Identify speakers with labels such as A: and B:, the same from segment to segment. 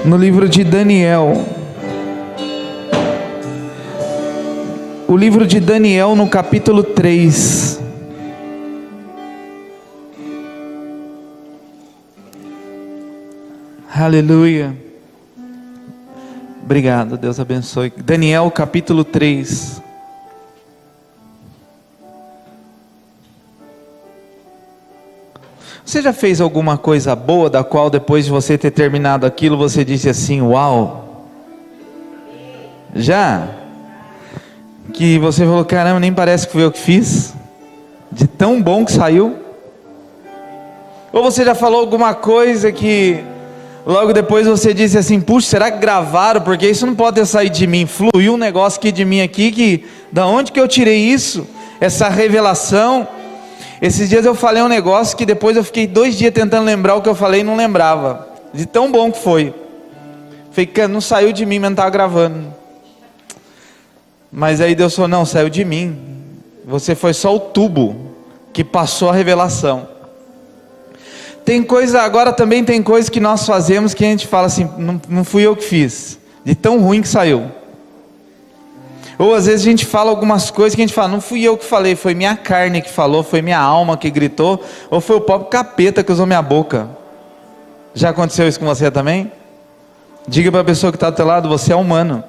A: no livro de Daniel. O livro de Daniel, no capítulo 3. Aleluia. Obrigado, Deus abençoe. Daniel, capítulo 3. Você já fez alguma coisa boa, da qual depois de você ter terminado aquilo, você disse assim, uau? Já? Que você falou, caramba, nem parece que foi eu que fiz, de tão bom que saiu? Ou você já falou alguma coisa que logo depois você disse assim, puxa, será que gravaram? Porque isso não pode ter saído de mim, fluiu um negócio aqui de mim aqui, que da onde que eu tirei isso? Essa revelação. Esses dias eu falei um negócio que depois eu fiquei 2 dias tentando lembrar o que eu falei e não lembrava, de tão bom que foi. Falei, não saiu de mim, mas não estava gravando. Mas aí Deus falou, não, saiu de mim. Você foi só o tubo que passou a revelação. Tem coisa, agora também tem coisa que nós fazemos que a gente fala assim, não fui eu que fiz, de tão ruim que saiu. Ou às vezes a gente fala algumas coisas que a gente fala, não fui eu que falei, foi minha carne que falou, foi minha alma que gritou, ou foi o próprio capeta que usou minha boca. Já aconteceu isso com você também? Diga para a pessoa que está do teu lado, você é humano.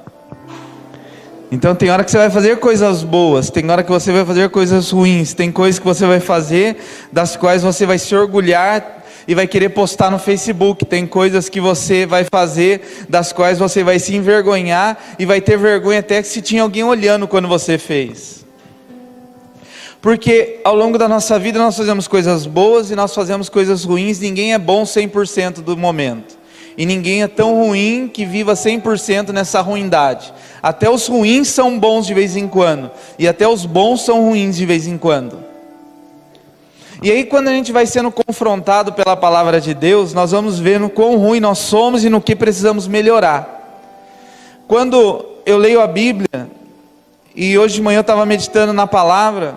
A: Então tem hora que você vai fazer coisas boas, tem hora que você vai fazer coisas ruins, tem coisas que você vai fazer, das quais você vai se orgulhar e vai querer postar no Facebook, tem coisas que você vai fazer, das quais você vai se envergonhar, e vai ter vergonha até que se tinha alguém olhando quando você fez. Porque ao longo da nossa vida nós fazemos coisas boas e nós fazemos coisas ruins, ninguém é bom 100% do momento. E ninguém é tão ruim que viva 100% nessa ruindade. Até os ruins são bons de vez em quando, e até os bons são ruins de vez em quando. E aí quando a gente vai sendo confrontado pela palavra de Deus, nós vamos ver no quão ruim nós somos e no que precisamos melhorar. Quando eu leio a Bíblia, e hoje de manhã eu estava meditando na palavra,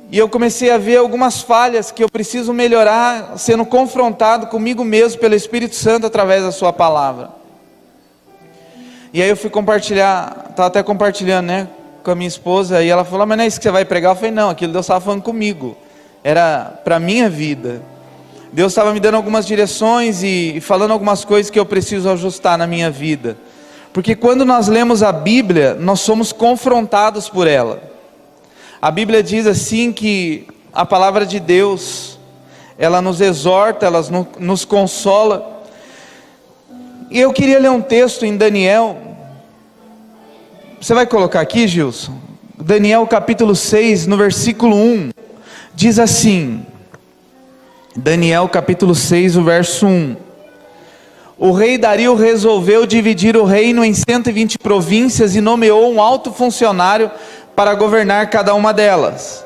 A: e eu comecei a ver algumas falhas que eu preciso melhorar, sendo confrontado comigo mesmo pelo Espírito Santo através da sua palavra. E aí eu fui compartilhar, estava até compartilhando, com a minha esposa, e ela falou, mas não é isso que você vai pregar? Eu falei, não, aquilo Deus estava falando comigo, era para a minha vida. Deus estava me dando algumas direções e falando algumas coisas que eu preciso ajustar na minha vida. Porque quando nós lemos a Bíblia, nós somos confrontados por ela. A Bíblia diz assim que a palavra de Deus, ela nos exorta, ela nos consola. E eu queria ler um texto em Daniel. Você vai colocar aqui, Gilson? Daniel capítulo 6, no versículo 1, diz assim, Daniel capítulo 6, o verso 1. O rei Dario resolveu dividir o reino em 120 províncias e nomeou um alto funcionário para governar cada uma delas.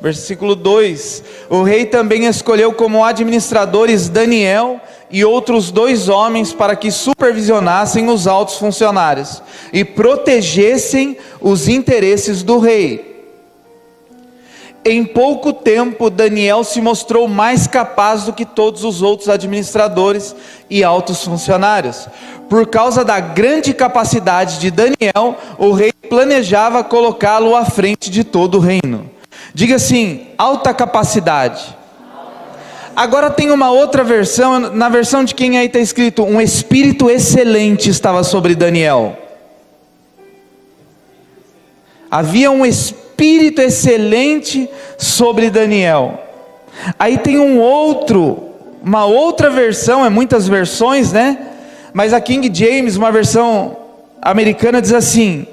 A: Versículo 2, o rei também escolheu como administradores Daniel e outros 2 homens para que supervisionassem os altos funcionários e protegessem os interesses do rei. Em pouco tempo, Daniel se mostrou mais capaz do que todos os outros administradores e altos funcionários. Por causa da grande capacidade de Daniel, o rei planejava colocá-lo à frente de todo o reino. Diga assim, alta capacidade. Agora tem uma outra versão, na versão de quem aí está escrito, um espírito excelente estava sobre Daniel. Havia um espírito excelente sobre Daniel. Aí tem uma outra versão, é muitas versões, mas a King James, uma versão americana, diz assim,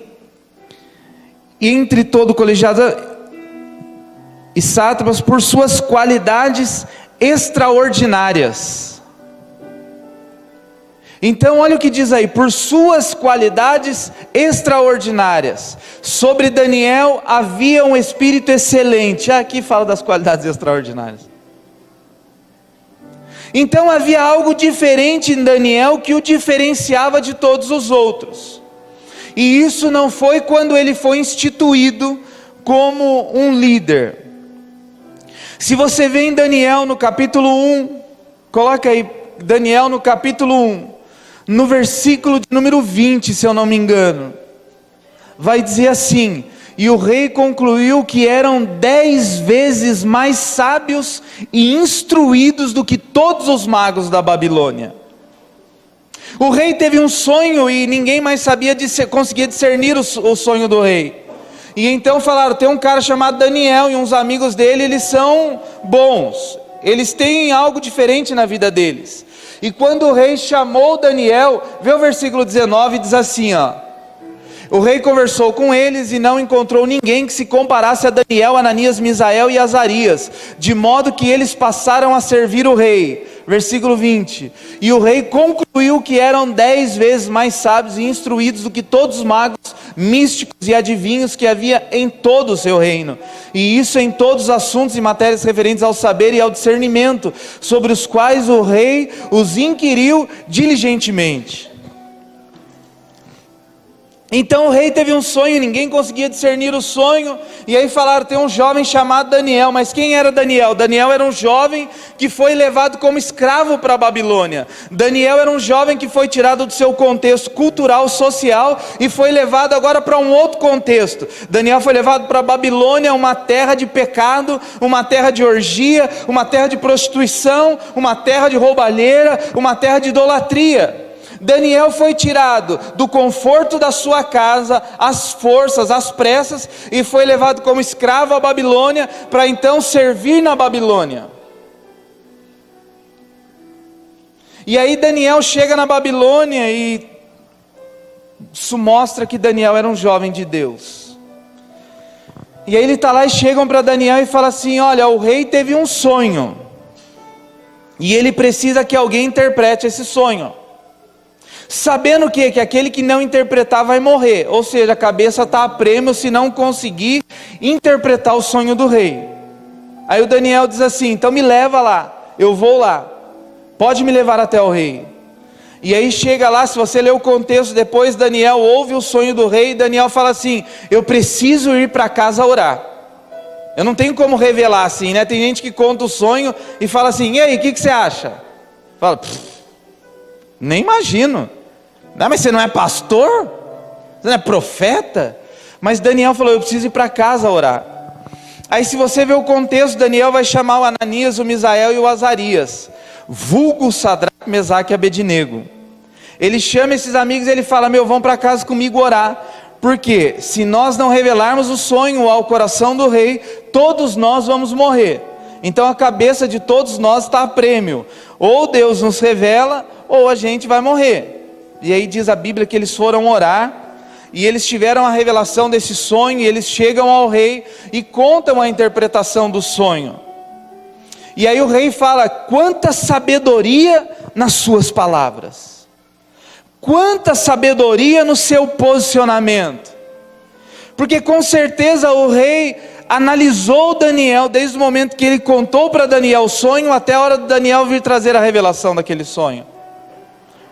A: entre todo o colegiado e sátrapas, por suas qualidades extraordinárias. Então olha o que diz aí, por suas qualidades extraordinárias. Sobre Daniel havia um espírito excelente. Aqui fala das qualidades extraordinárias. Então havia algo diferente em Daniel que o diferenciava de todos os outros. E isso não foi quando ele foi instituído como um líder. Se você vê em Daniel no capítulo 1, coloca aí Daniel no capítulo 1, no versículo de número 20, se eu não me engano, vai dizer assim: e o rei concluiu que eram 10 vezes mais sábios e instruídos do que todos os magos da Babilônia. O rei teve um sonho e ninguém mais conseguia discernir o sonho do rei. E então falaram: tem um cara chamado Daniel e uns amigos dele, eles são bons, eles têm algo diferente na vida deles. E quando o rei chamou Daniel, vê o versículo 19, diz assim, ó: o rei conversou com eles e não encontrou ninguém que se comparasse a Daniel, Ananias, Misael e Azarias, de modo que eles passaram a servir o rei. Versículo 20, e o rei concluiu que eram 10 vezes mais sábios e instruídos do que todos os magos, místicos e adivinhos que havia em todo o seu reino, e isso em todos os assuntos e matérias referentes ao saber e ao discernimento, sobre os quais o rei os inquiriu diligentemente. Então o rei teve um sonho, ninguém conseguia discernir o sonho, e aí falaram: tem um jovem chamado Daniel. Mas quem era Daniel? Daniel era um jovem que foi levado como escravo para a Babilônia. Daniel era um jovem que foi tirado do seu contexto cultural, social, e foi levado agora para um outro contexto. Daniel foi levado para a Babilônia, uma terra de pecado, uma terra de orgia, uma terra de prostituição, uma terra de roubalheira, uma terra de idolatria. Daniel foi tirado do conforto da sua casa, às forças, às pressas, e foi levado como escravo à Babilônia, para então servir na Babilônia. E aí Daniel chega na Babilônia, e isso mostra que Daniel era um jovem de Deus. E aí ele está lá e chegam para Daniel e falam assim: olha, o rei teve um sonho, e ele precisa que alguém interprete esse sonho. Sabendo que aquele que não interpretar vai morrer, ou seja, a cabeça está a prêmio se não conseguir interpretar o sonho do rei. Aí o Daniel diz assim: então me leva lá, eu vou lá, pode me levar até o rei. E aí chega lá, se você ler o contexto depois, Daniel ouve o sonho do rei, e Daniel fala assim: eu preciso ir para casa orar. Eu não tenho como revelar assim, né? Tem gente que conta o sonho e fala assim: e aí, o que você acha? Fala: nem imagino. Não, mas você não é pastor? Você não é profeta? Mas Daniel falou: eu preciso ir para casa orar. Aí se você ver o contexto, Daniel vai chamar o Ananias, o Misael e o Azarias, vulgo Sadraque, Mesaque e Abednego. Ele chama esses amigos e ele fala: vão para casa comigo orar, porque se nós não revelarmos o sonho ao coração do rei, todos nós vamos morrer. Então a cabeça de todos nós está a prêmio, ou Deus nos revela, ou a gente vai morrer. E aí diz a Bíblia que eles foram orar, e eles tiveram a revelação desse sonho, e eles chegam ao rei e contam a interpretação do sonho. E aí o rei fala: quanta sabedoria nas suas palavras, quanta sabedoria no seu posicionamento, porque com certeza o rei analisou Daniel, desde o momento que ele contou para Daniel o sonho, até a hora de Daniel vir trazer a revelação daquele sonho.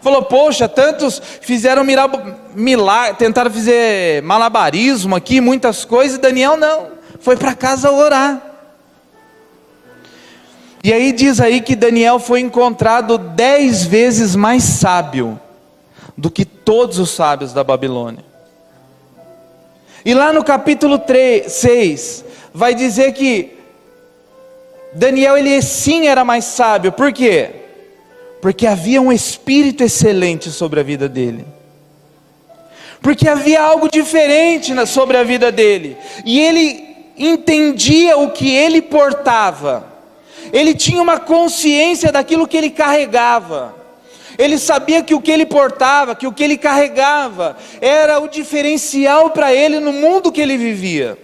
A: Falou: poxa, tantos fizeram milagre, tentaram fazer malabarismo aqui, muitas coisas, e Daniel não, foi para casa orar. E aí diz aí que Daniel foi encontrado 10 vezes mais sábio do que todos os sábios da Babilônia. E lá no capítulo 6, vai dizer que Daniel, ele sim era mais sábio. Por quê? Porque havia um espírito excelente sobre a vida dele. Porque havia algo diferente sobre a vida dele. E ele entendia o que ele portava. Ele tinha uma consciência daquilo que ele carregava. Ele sabia que o que ele portava, que o que ele carregava, era o diferencial para ele no mundo que ele vivia.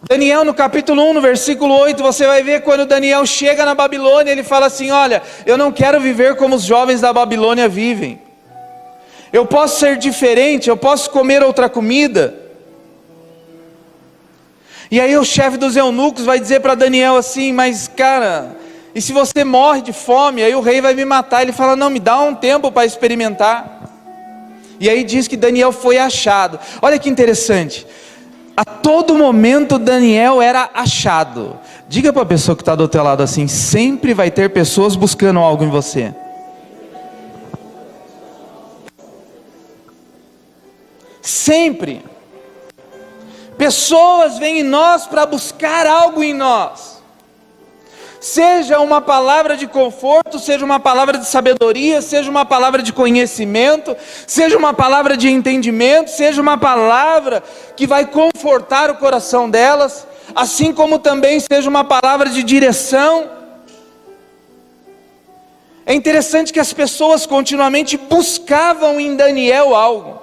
A: Daniel no capítulo 1, no versículo 8, você vai ver quando Daniel chega na Babilônia, ele fala assim: olha, eu não quero viver como os jovens da Babilônia vivem. Eu posso ser diferente, eu posso comer outra comida. E aí o chefe dos eunucos vai dizer para Daniel assim: mas cara, e se você morre de fome, aí o rei vai me matar. Ele fala: não, me dá um tempo para experimentar. E aí diz que Daniel foi achado. Olha que interessante, a todo momento Daniel era achado. Diga para a pessoa que está do teu lado assim: sempre vai ter pessoas buscando algo em você. Sempre. Pessoas vêm em nós para buscar algo em nós. Seja uma palavra de conforto, seja uma palavra de sabedoria, seja uma palavra de conhecimento, seja uma palavra de entendimento, seja uma palavra que vai confortar o coração delas, assim como também seja uma palavra de direção. É interessante que as pessoas continuamente buscavam em Daniel algo.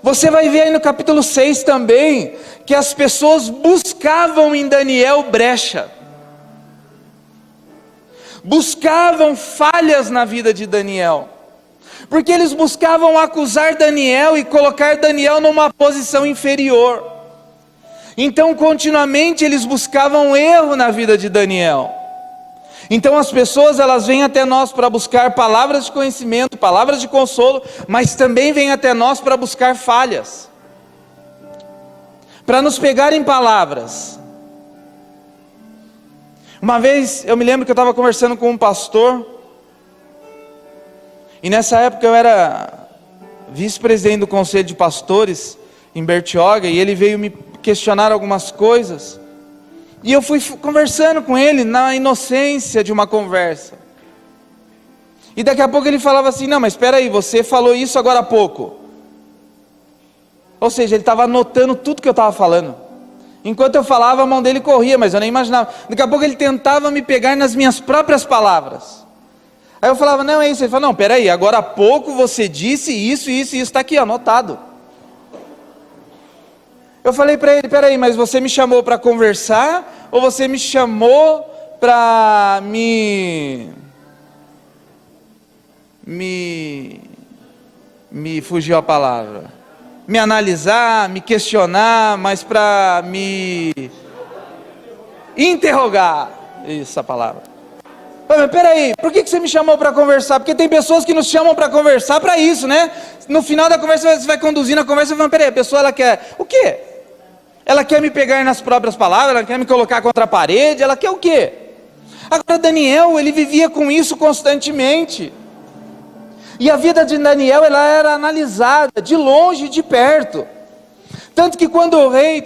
A: Você vai ver aí no capítulo 6 também, que as pessoas buscavam em Daniel brecha. Buscavam falhas na vida de Daniel, porque eles buscavam acusar Daniel e colocar Daniel numa posição inferior. Então continuamente eles buscavam erro na vida de Daniel. Então as pessoas, elas vêm até nós para buscar palavras de conhecimento, palavras de consolo, mas também vêm até nós para buscar falhas, para nos pegar em palavras. Uma vez, eu me lembro que eu estava conversando com um pastor, e nessa época eu era vice-presidente do conselho de pastores em Bertioga, e ele veio me questionar algumas coisas, e eu fui conversando com ele na inocência de uma conversa, e daqui a pouco ele falava assim: não, mas espera aí, você falou isso agora há pouco. Ou seja, ele estava anotando tudo que eu estava falando. Enquanto eu falava, a mão dele corria, mas eu nem imaginava. Daqui a pouco ele tentava me pegar nas minhas próprias palavras. Aí eu falava: não, é isso. Ele falou: não, peraí, agora há pouco você disse isso, isso e isso, está aqui anotado. Eu falei para ele: peraí, mas você me chamou para conversar, ou você me chamou para me fugiu a palavra, me analisar, me questionar, mas para me interrogar, isso a palavra. Mas peraí, por que você me chamou para conversar? Porque tem pessoas que nos chamam para conversar para isso, né? No final da conversa você vai conduzindo a conversa e falando: peraí, a pessoa ela quer o quê? Ela quer me pegar nas próprias palavras, ela quer me colocar contra a parede, ela quer o quê? Agora Daniel, ele vivia com isso constantemente. E a vida de Daniel, ela era analisada de longe e de perto. Tanto que quando o rei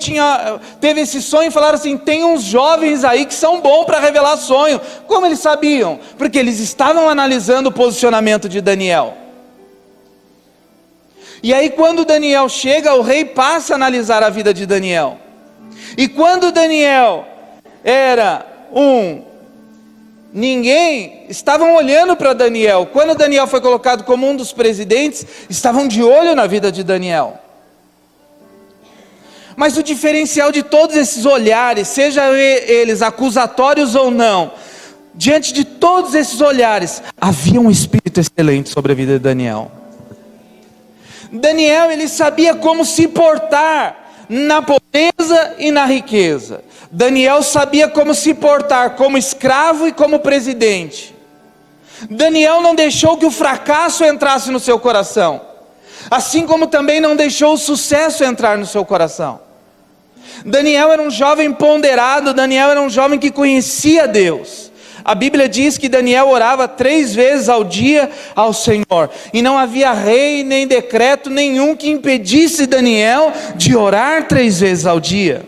A: teve esse sonho, falaram assim: tem uns jovens aí que são bons para revelar sonho. Como eles sabiam? Porque eles estavam analisando o posicionamento de Daniel. E aí quando Daniel chega, o rei passa a analisar a vida de Daniel. E quando Daniel era ninguém, estavam olhando para Daniel. Quando Daniel foi colocado como um dos presidentes, estavam de olho na vida de Daniel. Mas o diferencial de todos esses olhares, seja eles acusatórios ou não, diante de todos esses olhares, havia um espírito excelente sobre a vida de Daniel. Daniel, ele sabia como se portar na pobreza e na riqueza. Daniel sabia como se portar como escravo e como presidente. Daniel não deixou que o fracasso entrasse no seu coração, assim como também não deixou o sucesso entrar no seu coração. Daniel era um jovem ponderado, Daniel era um jovem que conhecia Deus. A Bíblia diz que Daniel orava 3 vezes ao dia ao Senhor, e não havia rei nem decreto nenhum que impedisse Daniel de orar 3 vezes ao dia.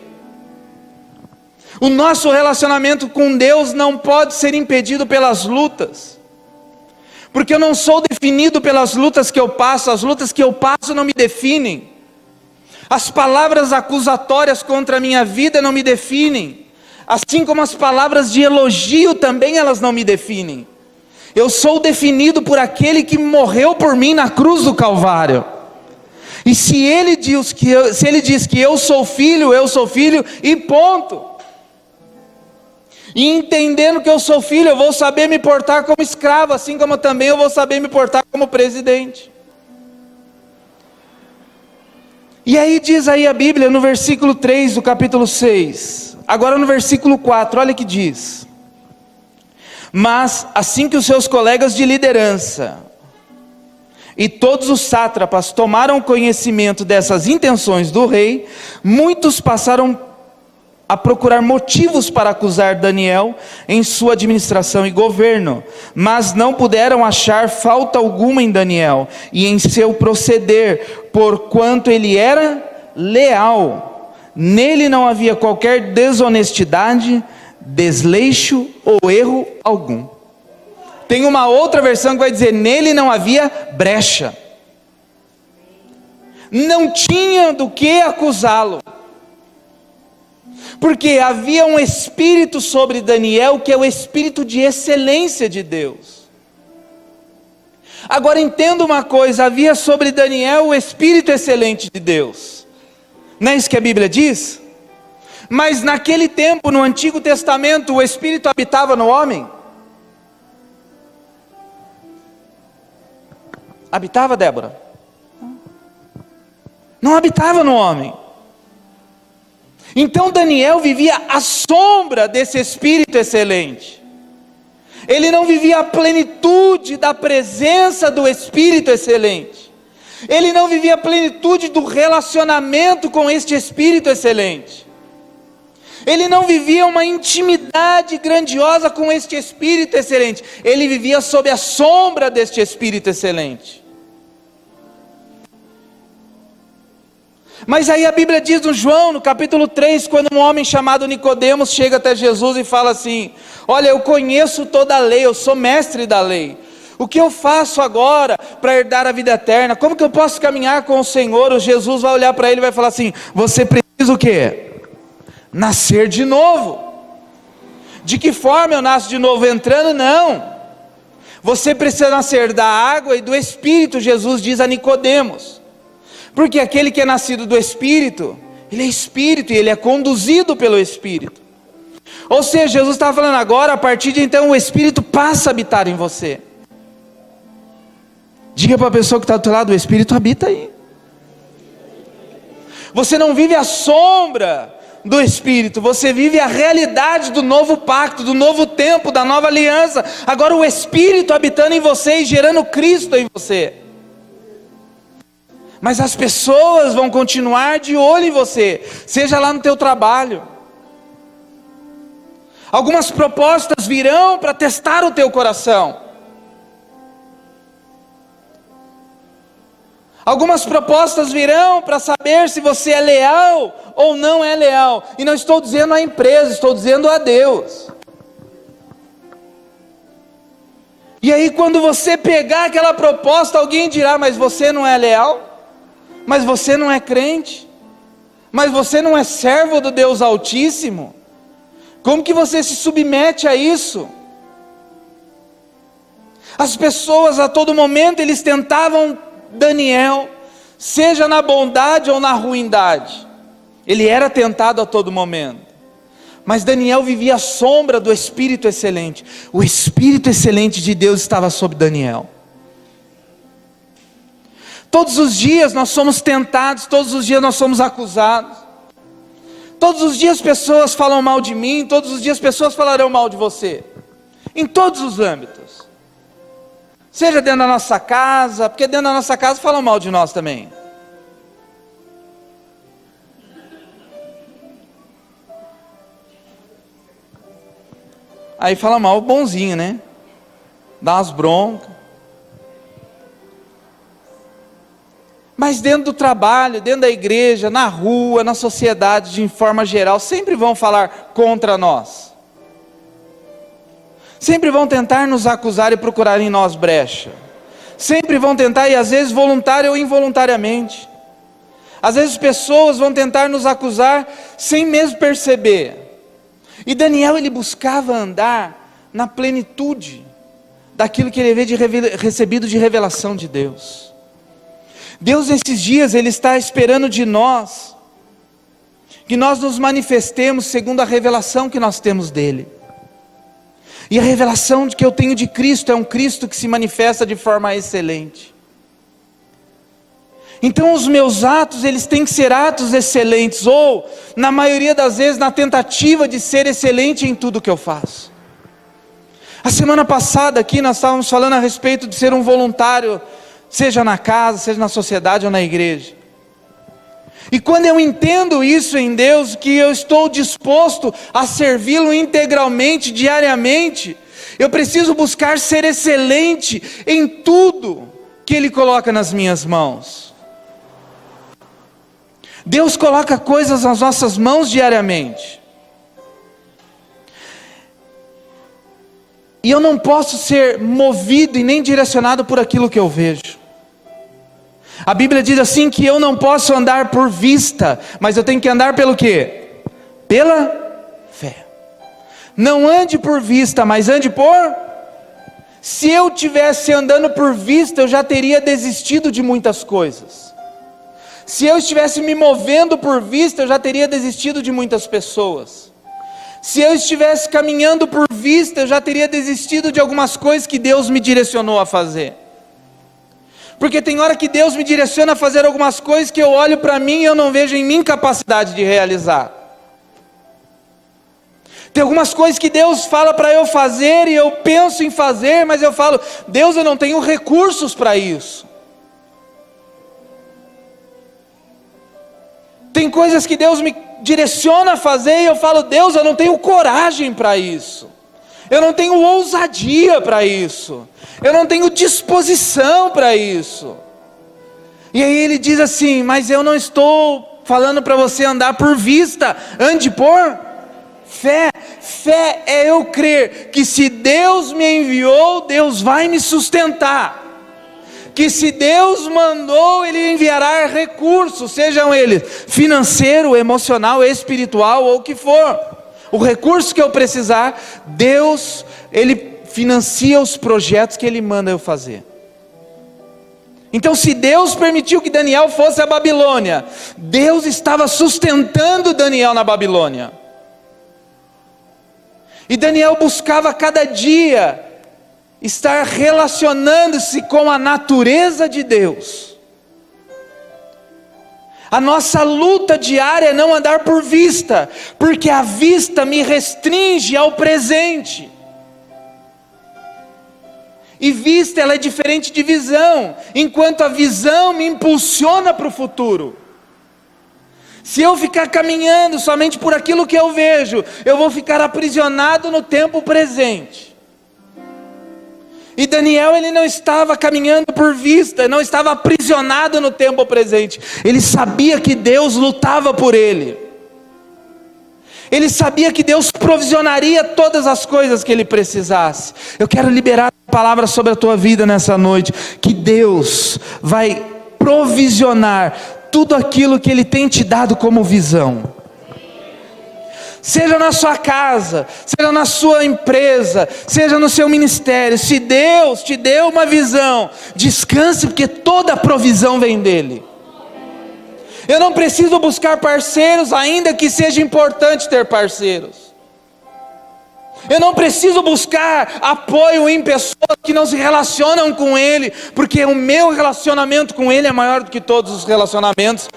A: O nosso relacionamento com Deus não pode ser impedido pelas lutas, porque eu não sou definido pelas lutas que eu passo, as lutas que eu passo não me definem, as palavras acusatórias contra a minha vida não me definem, assim como as palavras de elogio também elas não me definem. Eu sou definido por aquele que morreu por mim na cruz do Calvário. E se ele diz que eu sou filho e ponto. E entendendo que eu sou filho, eu vou saber me portar como escravo, assim como também eu vou saber me portar como presidente. E aí diz aí a Bíblia no versículo 3 do capítulo 6, agora no versículo 4, olha que diz: mas assim que os seus colegas de liderança e todos os sátrapas tomaram conhecimento dessas intenções do rei, muitos passaram a procurar motivos para acusar Daniel em sua administração e governo, mas não puderam achar falta alguma em Daniel e em seu proceder, porquanto ele era leal. Nele não havia qualquer desonestidade, desleixo ou erro algum. Tem uma outra versão que vai dizer: nele não havia brecha. Não tinha do que acusá-lo, porque havia um espírito sobre Daniel, que é o espírito de excelência de Deus. Agora entenda uma coisa: havia sobre Daniel o espírito excelente de Deus. Não é isso que a Bíblia diz? Mas naquele tempo, no Antigo Testamento, o espírito habitava no homem? Habitava, Débora? Não habitava no homem. Então Daniel vivia à sombra desse espírito excelente. Ele não vivia a plenitude da presença do espírito excelente. Ele não vivia a plenitude do relacionamento com este espírito excelente. Ele não vivia uma intimidade grandiosa com este espírito excelente. Ele vivia sob a sombra deste espírito excelente. Mas aí a Bíblia diz no João, no capítulo 3, quando um homem chamado Nicodemos chega até Jesus e fala assim: olha, eu conheço toda a lei, eu sou mestre da lei. O que eu faço agora para herdar a vida eterna? Como que eu posso caminhar com o Senhor? O Jesus vai olhar para ele e vai falar assim: você precisa o quê? Nascer de novo. De que forma eu nasço de novo? Entrando? Não. Você precisa nascer da água e do Espírito, Jesus diz a Nicodemos. Porque aquele que é nascido do Espírito, ele é Espírito e ele é conduzido pelo Espírito. Ou seja, Jesus estava falando agora, a partir de então o Espírito passa a habitar em você. Diga para a pessoa que está do teu lado: o Espírito habita aí. Você não vive a sombra do Espírito, você vive a realidade do novo pacto, do novo tempo, da nova aliança. Agora o Espírito habitando em você e gerando Cristo em você. Mas as pessoas vão continuar de olho em você, seja lá no teu trabalho. Algumas propostas virão para testar o teu coração. Algumas propostas virão para saber se você é leal ou não é leal. E não estou dizendo à empresa, estou dizendo a Deus. E aí quando você pegar aquela proposta, alguém dirá: mas você não é leal? Mas você não é crente? Mas você não é servo do Deus Altíssimo? Como que você se submete a isso? As pessoas a todo momento eles tentavam Daniel, seja na bondade ou na ruindade. Ele era tentado a todo momento. Mas Daniel vivia à sombra do Espírito excelente. O Espírito excelente de Deus estava sobre Daniel. Todos os dias nós somos tentados, todos os dias nós somos acusados. Todos os dias pessoas falam mal de mim, todos os dias pessoas falarão mal de você. Em todos os âmbitos. Seja dentro da nossa casa, porque dentro da nossa casa falam mal de nós também. Aí fala mal bonzinho, né? Dá umas broncas. Mas dentro do trabalho, dentro da igreja, na rua, na sociedade, de forma geral, sempre vão falar contra nós. Sempre vão tentar nos acusar e procurar em nós brecha. Sempre vão tentar, e às vezes voluntário ou involuntariamente. Às vezes pessoas vão tentar nos acusar sem mesmo perceber. E Daniel, ele buscava andar na plenitude daquilo que ele havia recebido de revelação de Deus. Deus nesses dias, Ele está esperando de nós, que nós nos manifestemos segundo a revelação que nós temos dEle. E a revelação que eu tenho de Cristo é um Cristo que se manifesta de forma excelente. Então os meus atos, eles têm que ser atos excelentes, ou na maioria das vezes na tentativa de ser excelente em tudo que eu faço. A semana passada aqui nós estávamos falando a respeito de ser um voluntário, seja na casa, seja na sociedade ou na igreja. E quando eu entendo isso em Deus, que eu estou disposto a servi-lo integralmente, diariamente, eu preciso buscar ser excelente em tudo que Ele coloca nas minhas mãos. Deus coloca coisas nas nossas mãos diariamente. E eu não posso ser movido e nem direcionado por aquilo que eu vejo. A Bíblia diz assim que eu não posso andar por vista, mas eu tenho que andar pelo quê? Pela fé. Não ande por vista, mas ande por... Se eu tivesse andando por vista, eu já teria desistido de muitas coisas. Se eu estivesse me movendo por vista, eu já teria desistido de muitas pessoas. Se eu estivesse caminhando por vista, eu já teria desistido de algumas coisas que Deus me direcionou a fazer. Porque tem hora que Deus me direciona a fazer algumas coisas que eu olho para mim e eu não vejo em mim capacidade de realizar. Tem algumas coisas que Deus fala para eu fazer e eu penso em fazer, mas eu falo, Deus, eu não tenho recursos para isso. Tem coisas que Deus me direciona a fazer e eu falo, Deus, eu não tenho coragem para isso. Eu não tenho ousadia para isso. Eu não tenho disposição para isso. E aí Ele diz assim, mas eu não estou falando para você andar por vista, ande por fé. Fé é eu crer que se Deus me enviou, Deus vai me sustentar. Que se Deus mandou, Ele enviará recursos, sejam eles financeiro, emocional, espiritual ou o que for. O recurso que eu precisar, Deus, Ele financia os projetos que Ele manda eu fazer. Então, se Deus permitiu que Daniel fosse à Babilônia, Deus estava sustentando Daniel na Babilônia. E Daniel buscava cada dia estar relacionando-se com a natureza de Deus. A nossa luta diária é não andar por vista, porque a vista me restringe ao presente. E vista, ela é diferente de visão, enquanto a visão me impulsiona para o futuro. Se eu ficar caminhando somente por aquilo que eu vejo, eu vou ficar aprisionado no tempo presente. E Daniel, ele não estava caminhando por vista, não estava aprisionado no tempo presente. Ele sabia que Deus lutava por ele. Ele sabia que Deus provisionaria todas as coisas que ele precisasse. Eu quero liberar a palavra sobre a tua vida nessa noite, que Deus vai provisionar tudo aquilo que Ele tem te dado como visão. Seja na sua casa, seja na sua empresa, seja no seu ministério, se Deus te deu uma visão, descanse, porque toda a provisão vem dEle. Eu não preciso buscar parceiros, ainda que seja importante ter parceiros. Eu não preciso buscar apoio em pessoas que não se relacionam com Ele, porque o meu relacionamento com Ele é maior do que todos os relacionamentos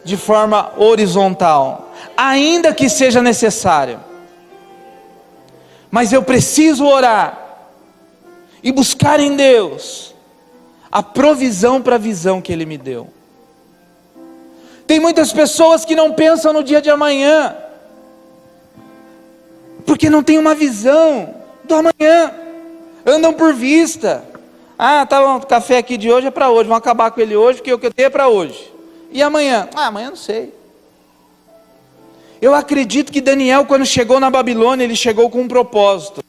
A: de forma horizontal, ainda que seja necessário. Mas eu preciso orar e buscar em Deus a provisão para a visão que Ele me deu. Tem muitas pessoas que não pensam no dia de amanhã, porque não tem uma visão do amanhã, andam por vista. Tá, o café aqui de hoje é para hoje, vamos acabar com ele hoje, porque o que eu tenho é para hoje. E amanhã? Amanhã não sei. Eu acredito que Daniel, quando chegou na Babilônia, ele chegou com um propósito.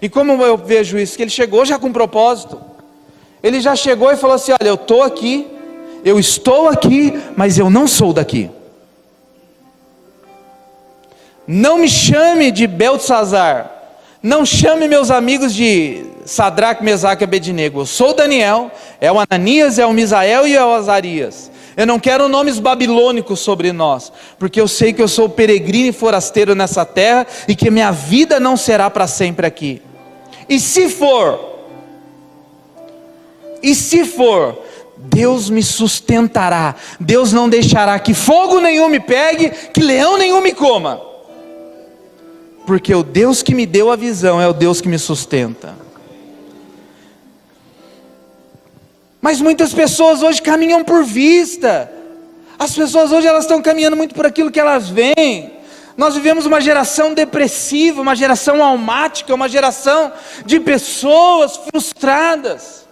A: E como eu vejo isso? Que ele chegou já com um propósito. Ele já chegou e falou assim, olha, eu estou aqui, eu estou aqui, mas eu não sou daqui. Não me chame de Beltesazar, não chame meus amigos de Sadraque, Mesaque e Abednego. Eu sou Daniel, é o Ananias, é o Misael e é o Azarias. Eu não quero nomes babilônicos sobre nós, porque eu sei que eu sou peregrino e forasteiro nessa terra, e que minha vida não será para sempre aqui. E se for, Deus me sustentará, Deus não deixará que fogo nenhum me pegue, que leão nenhum me coma, porque o Deus que me deu a visão é o Deus que me sustenta. Mas muitas pessoas hoje caminham por vista. As pessoas hoje elas estão caminhando muito por aquilo que elas veem. Nós vivemos uma geração depressiva, uma geração almática, uma geração de pessoas frustradas.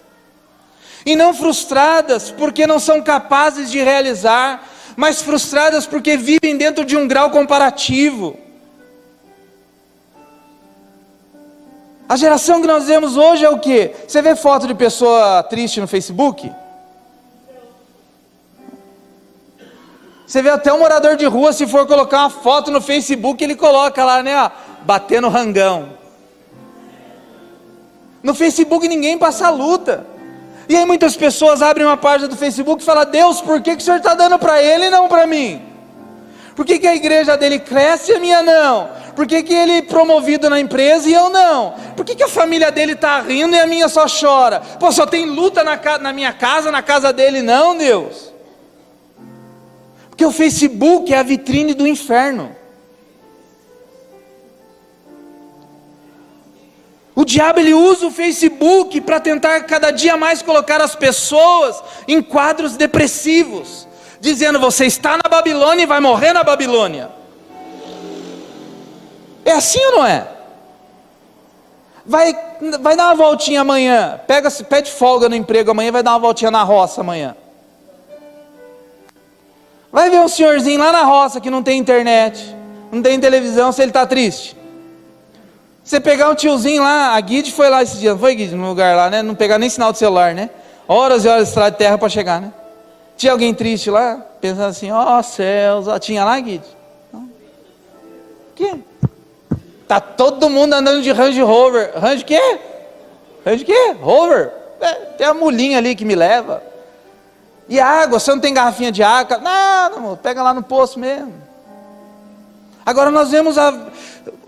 A: E não frustradas porque não são capazes de realizar, mas frustradas porque vivem dentro de um grau comparativo. A geração que nós vemos hoje é o quê? Você vê foto de pessoa triste no Facebook? Você vê até um morador de rua, se for colocar uma foto no Facebook, ele coloca lá, né, ó, batendo rangão. No Facebook ninguém passa luta. E aí muitas pessoas abrem uma página do Facebook e falam: Deus, por que o Senhor está dando para ele e não para mim? Por que a igreja dele cresce e a minha não? Por que ele é promovido na empresa e eu não? Por que a família dele está rindo e a minha só chora? Pô, só tem luta na minha casa, na casa dele não, Deus? Porque o Facebook é a vitrine do inferno. O diabo ele usa o Facebook para tentar cada dia mais colocar as pessoas em quadros depressivos, dizendo: você está na Babilônia e vai morrer na Babilônia. É assim ou não é? Vai dar uma voltinha amanhã, pede folga no emprego amanhã, vai dar uma voltinha na roça amanhã. Vai ver um senhorzinho lá na roça que não tem internet, não tem televisão, se ele está triste. Você pegar um tiozinho lá, a Guide foi lá esse dia, não foi, Guide, no lugar lá, né? Não pegar nem sinal de celular, né? Horas e horas de estrada de terra para chegar, né? Tinha alguém triste lá, pensando assim: ó céus, tinha lá, Guide? Não. Que? Tá todo mundo andando de Range Rover. Range quê? Range quê? Rover? Tem a mulinha ali que me leva. E água, você não tem garrafinha de água? Não, pega lá no poço mesmo. Agora nós vemos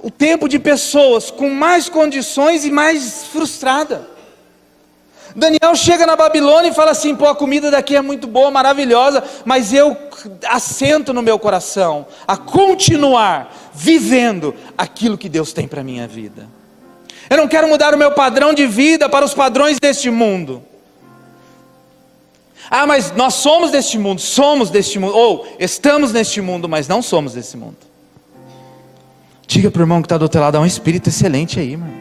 A: o tempo de pessoas com mais condições e mais frustrada. Daniel chega na Babilônia e fala assim: pô, a comida daqui é muito boa, maravilhosa, mas eu assento no meu coração a continuar vivendo aquilo que Deus tem para a minha vida. Eu não quero mudar o meu padrão de vida para os padrões deste mundo. Ah, mas nós somos deste mundo, ou estamos neste mundo, mas não somos desse mundo. Diga para o irmão que está do outro lado: há um espírito excelente aí, irmão.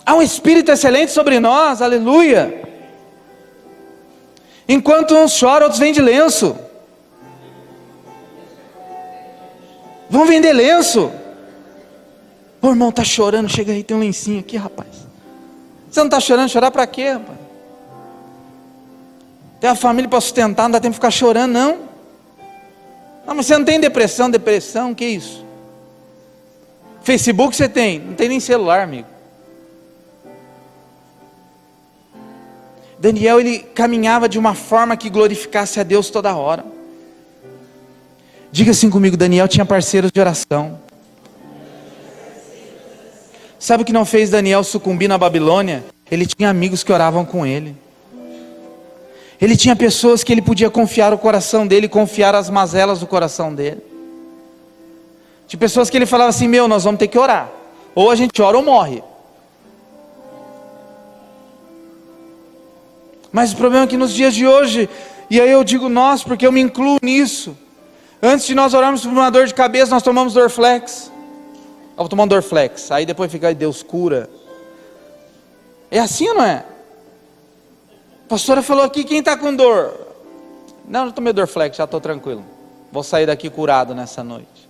A: Há um espírito excelente sobre nós, aleluia. Enquanto uns choram, outros vendem lenço. Vão vender lenço. Ô irmão, está chorando, chega aí, tem um lencinho aqui, rapaz. Você não está chorando? Chorar para quê, rapaz? Tem a família para sustentar, não dá tempo de ficar chorando, não. Não, mas você não tem depressão, que isso? Facebook você tem, não tem nem celular, amigo. Daniel, ele caminhava de uma forma que glorificasse a Deus toda hora. Diga assim comigo: Daniel tinha parceiros de oração. Sabe o que não fez Daniel sucumbir na Babilônia? Ele tinha amigos que oravam com ele. Ele tinha pessoas que ele podia confiar o coração dele, confiar as mazelas do coração dele. Tinha pessoas que ele falava assim: meu, nós vamos ter que orar. Ou a gente ora ou morre. Mas o problema é que nos dias de hoje, e aí eu digo nós, porque eu me incluo nisso. Antes de nós orarmos por uma dor de cabeça, nós tomamos Dorflex. Eu vou tomar um Dorflex. Aí depois fica: Deus cura. É assim ou não é? A pastora falou aqui: quem está com dor? Não, eu tomei Dorflex, já estou tranquilo. Vou sair daqui curado nessa noite.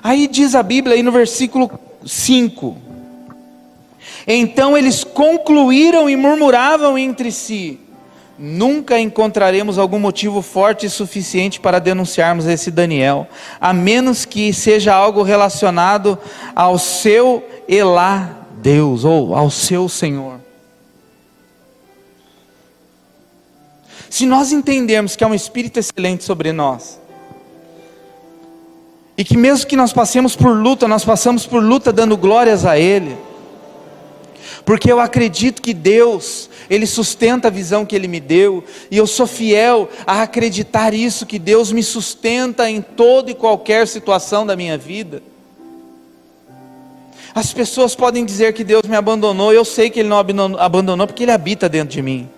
A: Aí diz a Bíblia aí no versículo 5: então eles concluíram e murmuravam entre si: nunca encontraremos algum motivo forte e suficiente para denunciarmos esse Daniel, a menos que seja algo relacionado ao seu Elá Deus, ou ao seu Senhor. Se nós entendermos que há um Espírito excelente sobre nós, e que mesmo que nós passemos por luta, nós passamos por luta dando glórias a Ele, porque eu acredito que Deus, Ele sustenta a visão que Ele me deu, e eu sou fiel a acreditar isso, que Deus me sustenta em toda e qualquer situação da minha vida. As pessoas podem dizer que Deus me abandonou, eu sei que Ele não abandonou porque Ele habita dentro de mim.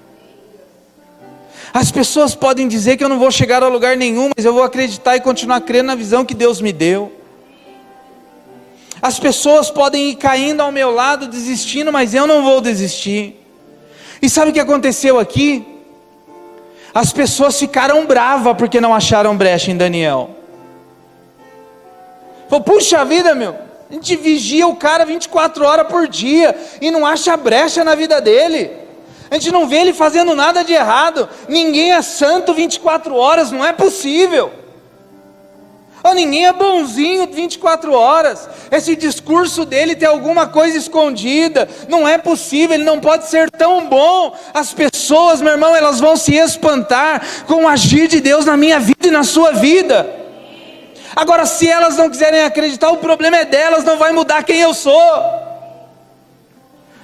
A: As pessoas podem dizer que eu não vou chegar a lugar nenhum, mas eu vou acreditar e continuar crendo na visão que Deus me deu. As pessoas podem ir caindo ao meu lado, desistindo, mas eu não vou desistir. E sabe o que aconteceu aqui? As pessoas ficaram bravas porque não acharam brecha em Daniel. Falou, puxa vida, meu, a gente vigia o cara 24 horas por dia e não acha brecha na vida dele. A gente não vê ele fazendo nada de errado. Ninguém é santo 24 horas, não é possível. Ou ninguém é bonzinho 24 horas. Esse discurso dele tem alguma coisa escondida. Não é possível, ele não pode ser tão bom. As pessoas, meu irmão, elas vão se espantar com o agir de Deus na minha vida e na sua vida. Agora, se elas não quiserem acreditar, o problema é delas, não vai mudar quem eu sou.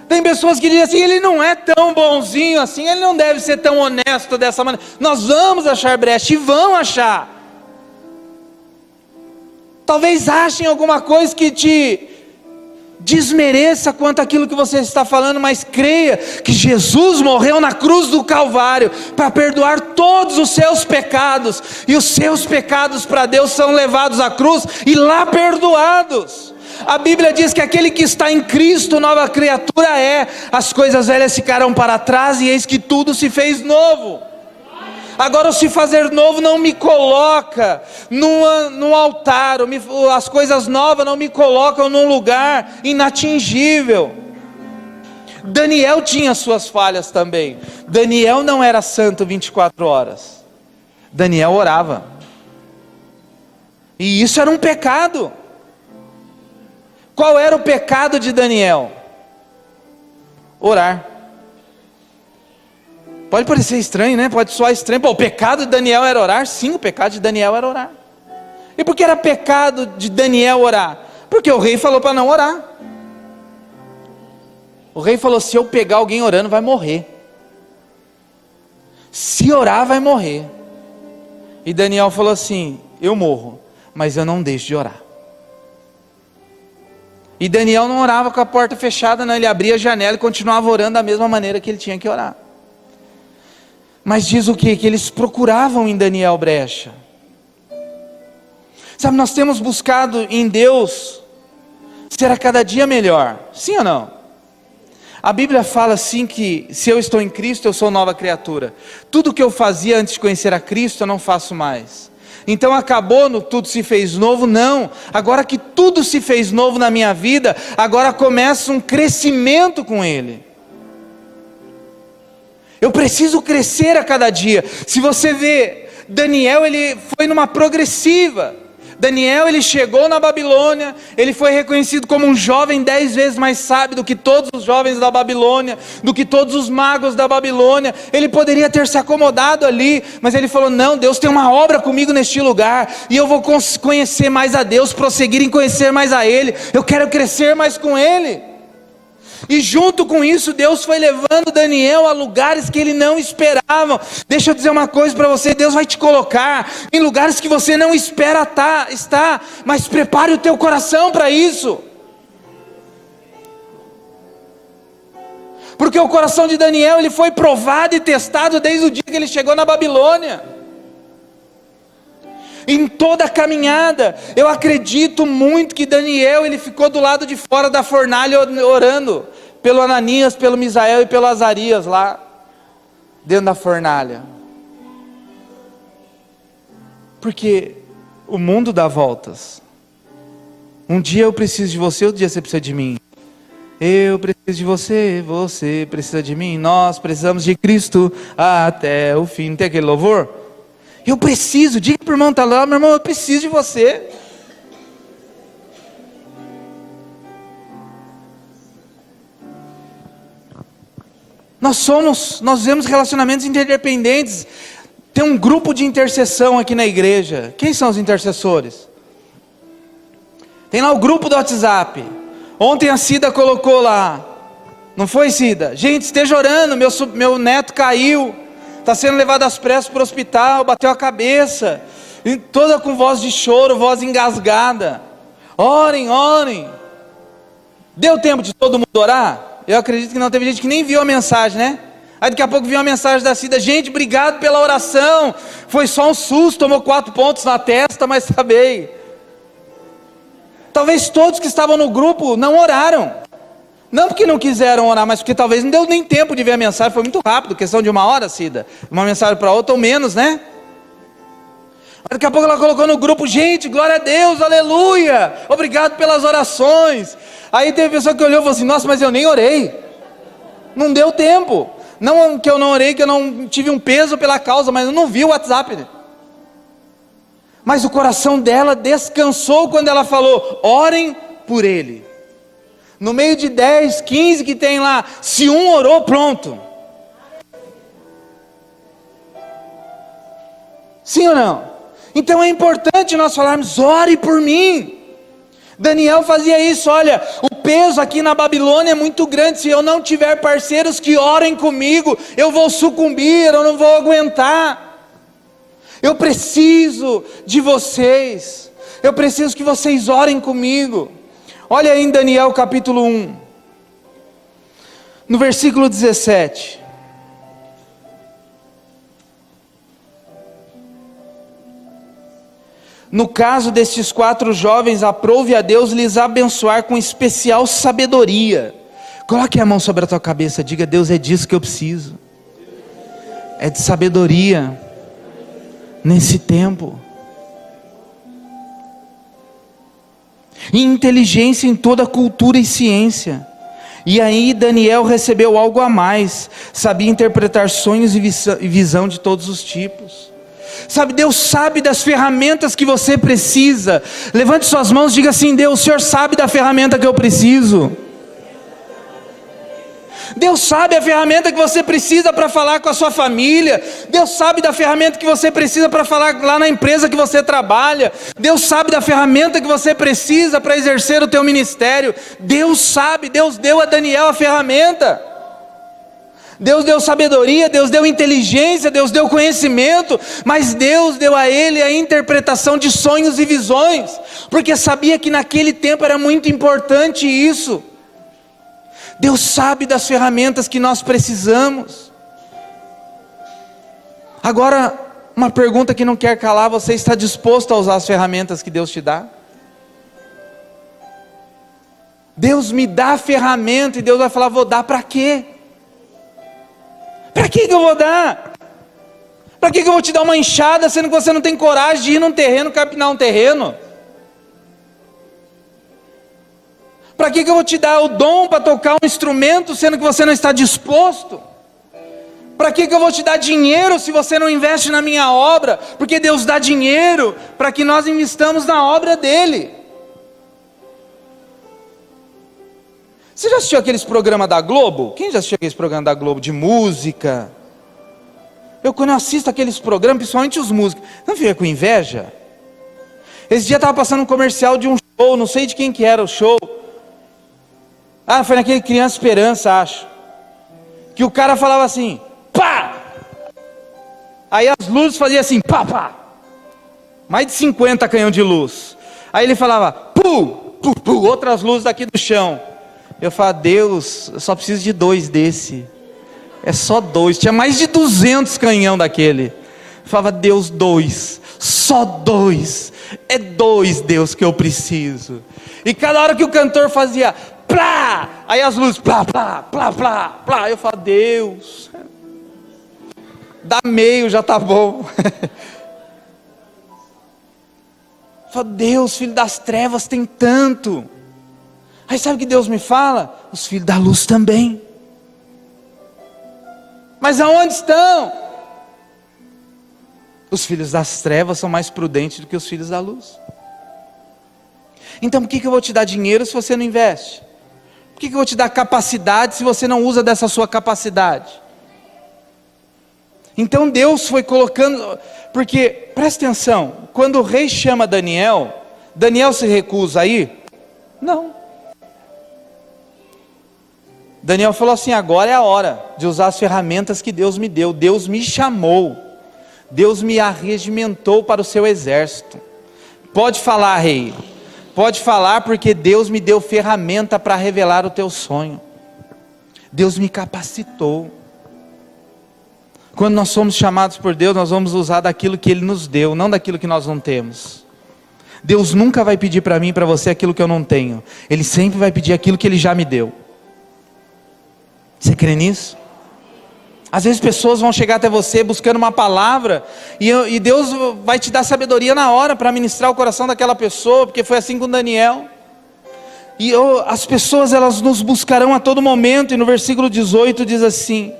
A: Tem pessoas que dizem assim, ele não é tão bonzinho assim, ele não deve ser tão honesto dessa maneira. Nós vamos achar brecha e vão achar. Talvez achem alguma coisa que te desmereça quanto àquilo que você está falando, mas creia que Jesus morreu na cruz do Calvário para perdoar todos os seus pecados, e os seus pecados para Deus são levados à cruz e lá perdoados. A Bíblia diz que aquele que está em Cristo, nova criatura é. As coisas velhas ficarão para trás e eis que tudo se fez novo. Agora, o se fazer novo não me coloca no altar, as coisas novas não me colocam num lugar inatingível. Daniel tinha suas falhas também. Daniel não era santo 24 horas. Daniel orava. E isso era um pecado. Qual era o pecado de Daniel? Orar. Pode parecer estranho, né? Pode soar estranho. Pô, o pecado de Daniel era orar? Sim, o pecado de Daniel era orar. E por que era pecado de Daniel orar? Porque o rei falou para não orar. O rei falou, se eu pegar alguém orando, vai morrer. Se orar, vai morrer. E Daniel falou assim, eu morro, mas eu não deixo de orar. E Daniel não orava com a porta fechada, não, ele abria a janela e continuava orando da mesma maneira que ele tinha que orar. Mas diz o quê? Que eles procuravam em Daniel brecha. Sabe, nós temos buscado em Deus ser a cada dia melhor, sim ou não? A Bíblia fala assim que se eu estou em Cristo, eu sou nova criatura. Tudo que eu fazia antes de conhecer a Cristo, eu não faço mais. Então acabou no tudo se fez novo? Não. Agora que tudo se fez novo na minha vida, agora começa um crescimento com Ele. Eu preciso crescer a cada dia. Se você vê, Daniel, ele foi numa progressiva. Daniel, ele chegou na Babilônia, ele foi reconhecido como um jovem 10 vezes mais sábio do que todos os jovens da Babilônia, do que todos os magos da Babilônia. Ele poderia ter se acomodado ali, mas ele falou, não, Deus tem uma obra comigo neste lugar, e eu vou conhecer mais a Deus, prosseguir em conhecer mais a Ele, eu quero crescer mais com Ele. E junto com isso, Deus foi levando Daniel a lugares que ele não esperava. Deixa eu dizer uma coisa para você, Deus vai te colocar em lugares que você não espera estar, mas prepare o teu coração para isso. Porque o coração de Daniel, ele foi provado e testado desde o dia que ele chegou na Babilônia. Em toda a caminhada, eu acredito muito que Daniel, ele ficou do lado de fora da fornalha orando, pelo Ananias, pelo Misael e pelo Azarias lá, dentro da fornalha. Porque o mundo dá voltas. Um dia eu preciso de você, outro dia você precisa de mim. Eu preciso de você, você precisa de mim, nós precisamos de Cristo até o fim. Não tem aquele louvor? Eu preciso, diga para o irmão, está lá, meu irmão, eu preciso de você. Nós vemos relacionamentos interdependentes. Tem um grupo de intercessão aqui na igreja. Quem são os intercessores? Tem lá o grupo do WhatsApp. Ontem a Cida colocou lá, não foi, Cida? Gente, esteja orando, meu neto caiu, está sendo levado às pressas para o hospital, bateu a cabeça, e toda com voz de choro, voz engasgada. Orem, orem. Deu tempo de todo mundo orar? Eu acredito que não, teve gente que nem viu a mensagem, né? Aí daqui a pouco viu uma mensagem da Cida: gente, obrigado pela oração, foi só um susto, tomou 4 pontos na testa, mas tá bem. Talvez todos que estavam no grupo não oraram, não porque não quiseram orar, mas porque talvez não deu nem tempo de ver a mensagem, foi muito rápido, questão de 1 hora, Cida, uma mensagem para outra ou menos, né? Daqui a pouco ela colocou no grupo: gente, glória a Deus, aleluia, obrigado pelas orações. Aí teve pessoa que olhou e falou assim: nossa, mas eu nem orei, não deu tempo. Não que eu não orei, que eu não tive um peso pela causa, mas eu não vi o WhatsApp, né? Mas o coração dela descansou quando ela falou: orem por ele. No meio de 10, 15 que tem lá, se um orou, pronto. Sim ou não? Então é importante nós falarmos: ore por mim. Daniel fazia isso. Olha, o peso aqui na Babilônia é muito grande, se eu não tiver parceiros que orem comigo, eu vou sucumbir, eu não vou aguentar. Eu preciso de vocês, eu preciso que vocês orem comigo. Olha aí em Daniel capítulo 1, no versículo 17. No caso destes 4 jovens, aprove a Deus lhes abençoar com especial sabedoria. Coloque a mão sobre a tua cabeça, diga: Deus, é disso que eu preciso. É de sabedoria nesse tempo, e inteligência em toda cultura e ciência. E aí Daniel recebeu algo a mais, sabia interpretar sonhos e visão de todos os tipos. Sabe, Deus sabe das ferramentas que você precisa. Levante suas mãos e diga assim: Deus, o Senhor sabe da ferramenta que eu preciso. Deus sabe a ferramenta que você precisa para falar com a sua família. Deus sabe da ferramenta que você precisa para falar lá na empresa que você trabalha. Deus sabe da ferramenta que você precisa para exercer o teu ministério. Deus sabe, Deus deu a Daniel a ferramenta. Deus deu sabedoria, Deus deu inteligência, Deus deu conhecimento, mas Deus deu a ele a interpretação de sonhos e visões, porque sabia que naquele tempo era muito importante isso. Deus sabe das ferramentas que nós precisamos. Agora, uma pergunta que não quer calar: você está disposto a usar as ferramentas que Deus te dá? Deus me dá a ferramenta e Deus vai falar: vou dar para quê? Para que eu vou dar? Para que eu vou te dar uma enxada, sendo que você não tem coragem de ir num terreno, capinar um terreno? Para que eu vou te dar o dom para tocar um instrumento, sendo que você não está disposto? Para que eu vou te dar dinheiro se você não investe na minha obra? Porque Deus dá dinheiro para que nós investamos na obra dele. Você já assistiu aqueles programas da Globo? Quem já assistiu aqueles programas da Globo de música? Quando eu assisto aqueles programas, principalmente os músicos, não fica com inveja? Esse dia estava passando um comercial de um show, não sei de quem que era o show. Ah, foi naquele Criança Esperança, acho. Que o cara falava assim: pá! Aí as luzes faziam assim: pá, pá! Mais de 50 canhão de luz. Aí ele falava: pu, pu, pu, outras luzes daqui do chão. Eu falava: Deus, eu só preciso de 2 desse. É só 2. Tinha mais de 200 canhão daquele. Eu falava: Deus, 2. Só 2. É 2, Deus, que eu preciso. E cada hora que o cantor fazia plá, aí as luzes plá, plá, plá, plá, plá. Eu falava: Deus, dá meio, já tá bom. Eu falava: Deus, filho das trevas tem tanto. Aí sabe o que Deus me fala? Os filhos da luz também. Mas aonde estão? Os filhos das trevas são mais prudentes do que os filhos da luz. Então por que eu vou te dar dinheiro se você não investe? Por que eu vou te dar capacidade se você não usa dessa sua capacidade? Então Deus foi colocando, porque, presta atenção, quando o rei chama Daniel, Daniel se recusa a ir? Não. Daniel falou assim: agora é a hora de usar as ferramentas que Deus me deu. Deus me chamou, Deus me arregimentou para o seu exército. Pode falar, rei. Pode falar, porque Deus me deu ferramenta para revelar o teu sonho. Deus me capacitou. Quando nós somos chamados por Deus, nós vamos usar daquilo que Ele nos deu, não daquilo que nós não temos. Deus nunca vai pedir para mim e para você aquilo que eu não tenho. Ele sempre vai pedir aquilo que Ele já me deu. Você crê nisso? Às vezes pessoas vão chegar até você buscando uma palavra, e Deus vai te dar sabedoria na hora para ministrar o coração daquela pessoa, porque foi assim com Daniel. E as pessoas, elas nos buscarão a todo momento, e no versículo 18 diz assim: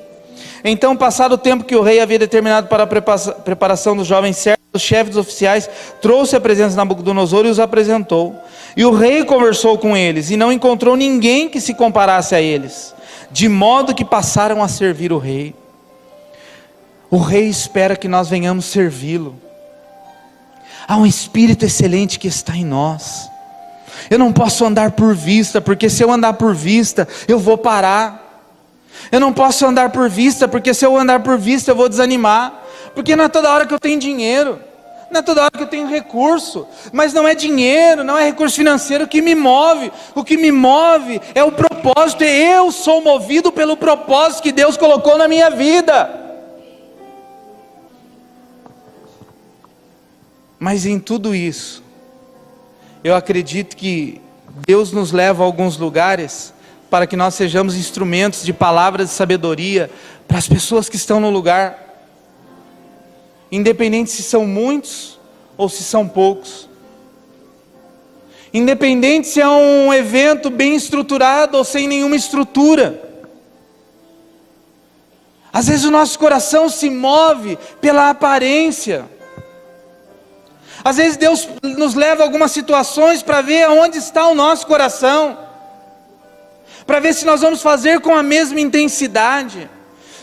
A: então, passado o tempo que o rei havia determinado para a preparação dos jovens servos, o chefe dos oficiais trouxe a presença de Nabucodonosor e os apresentou. E o rei conversou com eles, e não encontrou ninguém que se comparasse a eles, de modo que passaram a servir o rei. O rei espera que nós venhamos servi-lo. Há um espírito excelente que está em nós. Eu não posso andar por vista, porque se eu andar por vista, eu vou parar. Eu não posso andar por vista, porque se eu andar por vista, eu vou desanimar. Porque não é toda hora que eu tenho dinheiro, não é toda hora que eu tenho recurso. Mas não é dinheiro, não é recurso financeiro que me move. O que me move é o propósito. Eu sou movido pelo propósito que Deus colocou na minha vida. Mas em tudo isso, eu acredito que Deus nos leva a alguns lugares para que nós sejamos instrumentos de palavras de sabedoria para as pessoas que estão no lugar, independente se são muitos ou se são poucos, independente se é um evento bem estruturado ou sem nenhuma estrutura. Às vezes o nosso coração se move pela aparência. Às vezes Deus nos leva a algumas situações para ver onde está o nosso coração, para ver se nós vamos fazer com a mesma intensidade,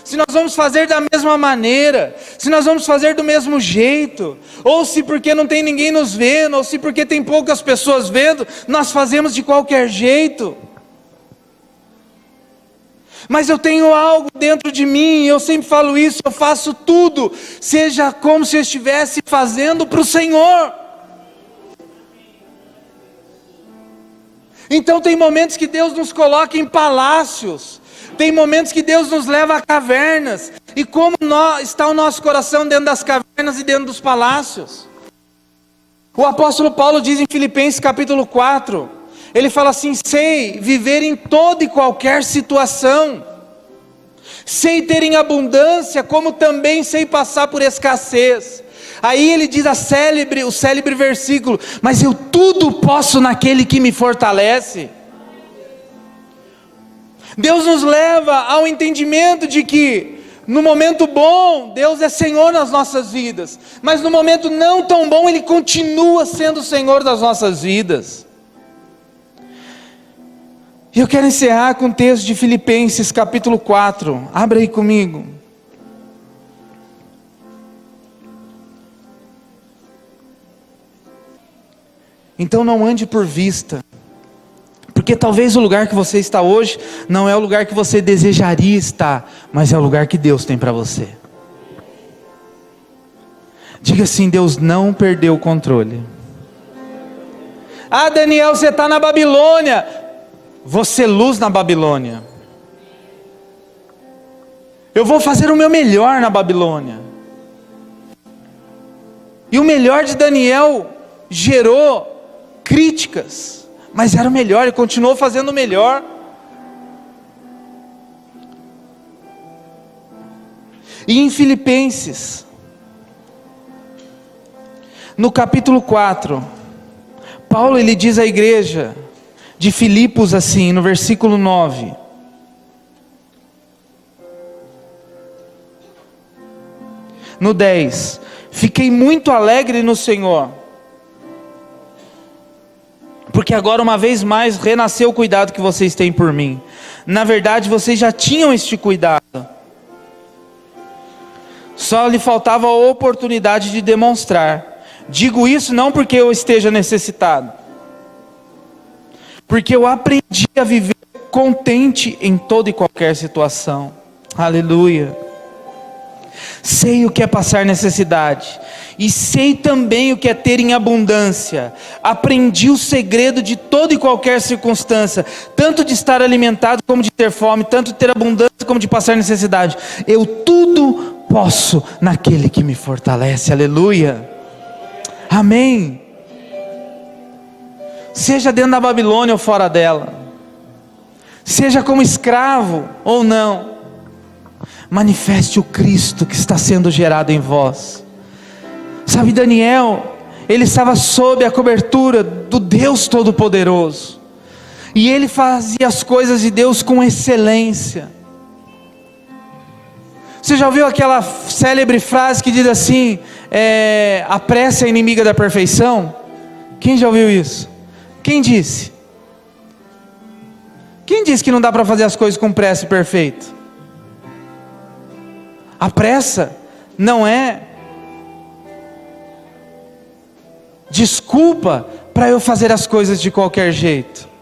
A: se nós vamos fazer da mesma maneira, se nós vamos fazer do mesmo jeito, ou se porque não tem ninguém nos vendo, ou se porque tem poucas pessoas vendo, nós fazemos de qualquer jeito. Mas eu tenho algo dentro de mim, eu sempre falo isso, eu faço tudo, seja como se eu estivesse fazendo para o Senhor. Então tem momentos que Deus nos coloca em palácios, tem momentos que Deus nos leva a cavernas, e como está o nosso coração dentro das cavernas e dentro dos palácios? O apóstolo Paulo diz em Filipenses capítulo 4, ele fala assim: sei viver em toda e qualquer situação, sei ter em abundância, como também sei passar por escassez. Aí ele diz o célebre versículo: mas eu tudo posso naquele que me fortalece. Deus nos leva ao entendimento de que no momento bom, Deus é Senhor nas nossas vidas, mas no momento não tão bom, Ele continua sendo o Senhor das nossas vidas. E eu quero encerrar com o texto de Filipenses capítulo 4, abra aí comigo. Então não ande por vista, porque talvez o lugar que você está hoje não é o lugar que você desejaria estar, mas é o lugar que Deus tem para você. Diga assim: Deus não perdeu o controle. Ah, Daniel, você está na Babilônia. Você luz na Babilônia. Eu vou fazer o meu melhor na Babilônia. E o melhor de Daniel gerou críticas, mas era o melhor, ele continuou fazendo o melhor. E em Filipenses, no capítulo 4, Paulo ele diz à igreja de Filipos assim, no versículo 9: no 10, fiquei muito alegre no Senhor, porque agora uma vez mais renasceu o cuidado que vocês têm por mim. Na verdade vocês já tinham este cuidado, só lhe faltava a oportunidade de demonstrar. Digo isso não porque eu esteja necessitado, porque eu aprendi a viver contente em toda e qualquer situação. Aleluia. sei o que é passar necessidade, e sei também o que é ter em abundância. Aprendi o segredo de toda e qualquer circunstância, tanto de estar alimentado como de ter fome, tanto de ter abundância como de passar necessidade. Eu tudo posso naquele que me fortalece. Aleluia, amém. Seja dentro da Babilônia ou fora dela, seja como escravo ou não, manifeste o Cristo que está sendo gerado em vós. Sabe, Daniel, ele estava sob a cobertura do Deus Todo-Poderoso, e ele fazia as coisas de Deus com excelência. Você já ouviu aquela célebre frase que diz assim, a pressa é inimiga da perfeição? Quem já ouviu isso? Quem disse? Quem disse que não dá para fazer as coisas com pressa e perfeito? A pressa não é desculpa para eu fazer as coisas de qualquer jeito.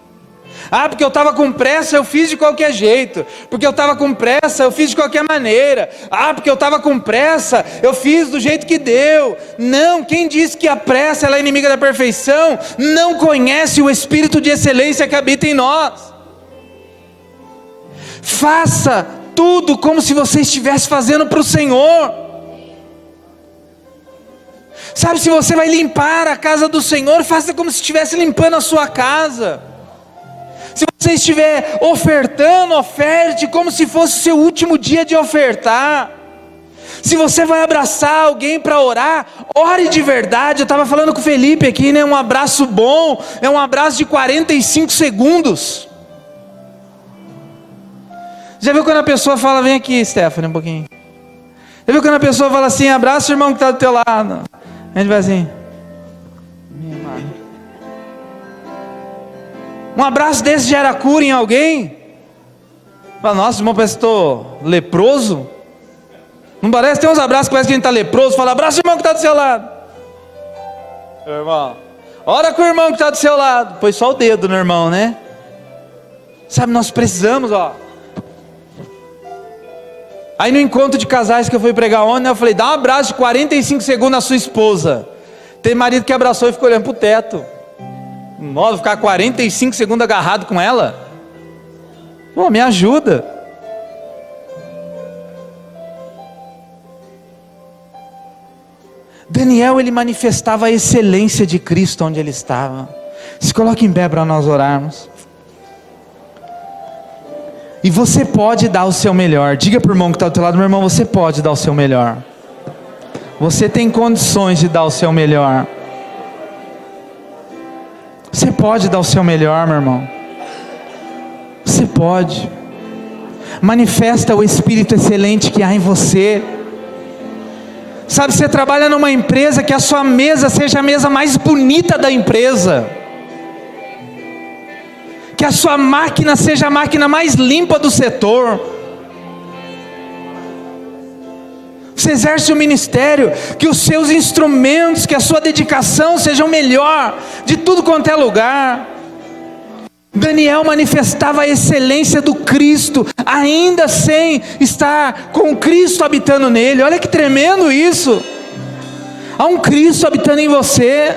A: Porque eu estava com pressa, eu fiz de qualquer jeito. Porque eu estava com pressa, eu fiz de qualquer maneira. Porque eu estava com pressa, eu fiz do jeito que deu. Não, quem disse que a pressa ela é inimiga da perfeição, não conhece o Espírito de excelência que habita em nós. Faça tudo como se você estivesse fazendo para o Senhor. Sabe, se você vai limpar a casa do Senhor, faça como se estivesse limpando a sua casa. Se você estiver ofertando, oferte como se fosse o seu último dia de ofertar. Se você vai abraçar alguém para orar, ore de verdade. Eu estava falando com o Felipe aqui, né? Um abraço bom é um abraço de 45 segundos. Já viu quando a pessoa fala, vem aqui, Stephanie, um pouquinho. Já viu quando a pessoa fala assim, abraça o irmão que está do teu lado. A gente vai assim, um abraço desse gera cura em alguém? Fala, nossa, irmão, parece que estou leproso. Não parece? Tem uns abraços que parece que a gente está leproso. Fala, abraça o irmão que está do seu lado. Irmão, ora com o irmão que está do seu lado. Põe só o dedo no irmão, né? Sabe, nós precisamos, Aí no encontro de casais que eu fui pregar ontem, eu falei, dá um abraço de 45 segundos à sua esposa. Tem marido que abraçou e ficou olhando para o teto. Nossa, ficar 45 segundos agarrado com ela? Pô, me ajuda. Daniel, ele manifestava a excelência de Cristo onde ele estava. Se coloque em pé para nós orarmos. E você pode dar o seu melhor. Diga para o irmão que está do teu lado, meu irmão, você pode dar o seu melhor. Você tem condições de dar o seu melhor. Você pode dar o seu melhor, meu irmão. Você pode. Manifesta o Espírito excelente que há em você. Sabe, você trabalha numa empresa, que a sua mesa seja a mesa mais bonita da empresa. Que a sua máquina seja a máquina mais limpa do setor. Você exerce o ministério, que os seus instrumentos, que a sua dedicação sejam melhor de tudo quanto é lugar. Daniel manifestava a excelência do Cristo, ainda sem estar com Cristo habitando nele. Olha que tremendo isso. Há um Cristo habitando em você.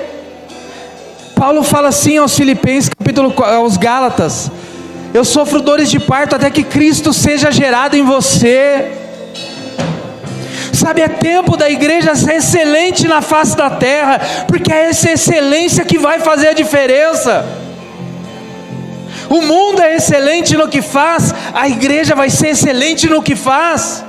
A: Paulo fala assim aos Filipenses, aos Gálatas: eu sofro dores de parto até que Cristo seja gerado em você. Sabe, é tempo da igreja ser excelente na face da terra, porque é essa excelência que vai fazer a diferença. O mundo é excelente no que faz, a igreja vai ser excelente no que faz.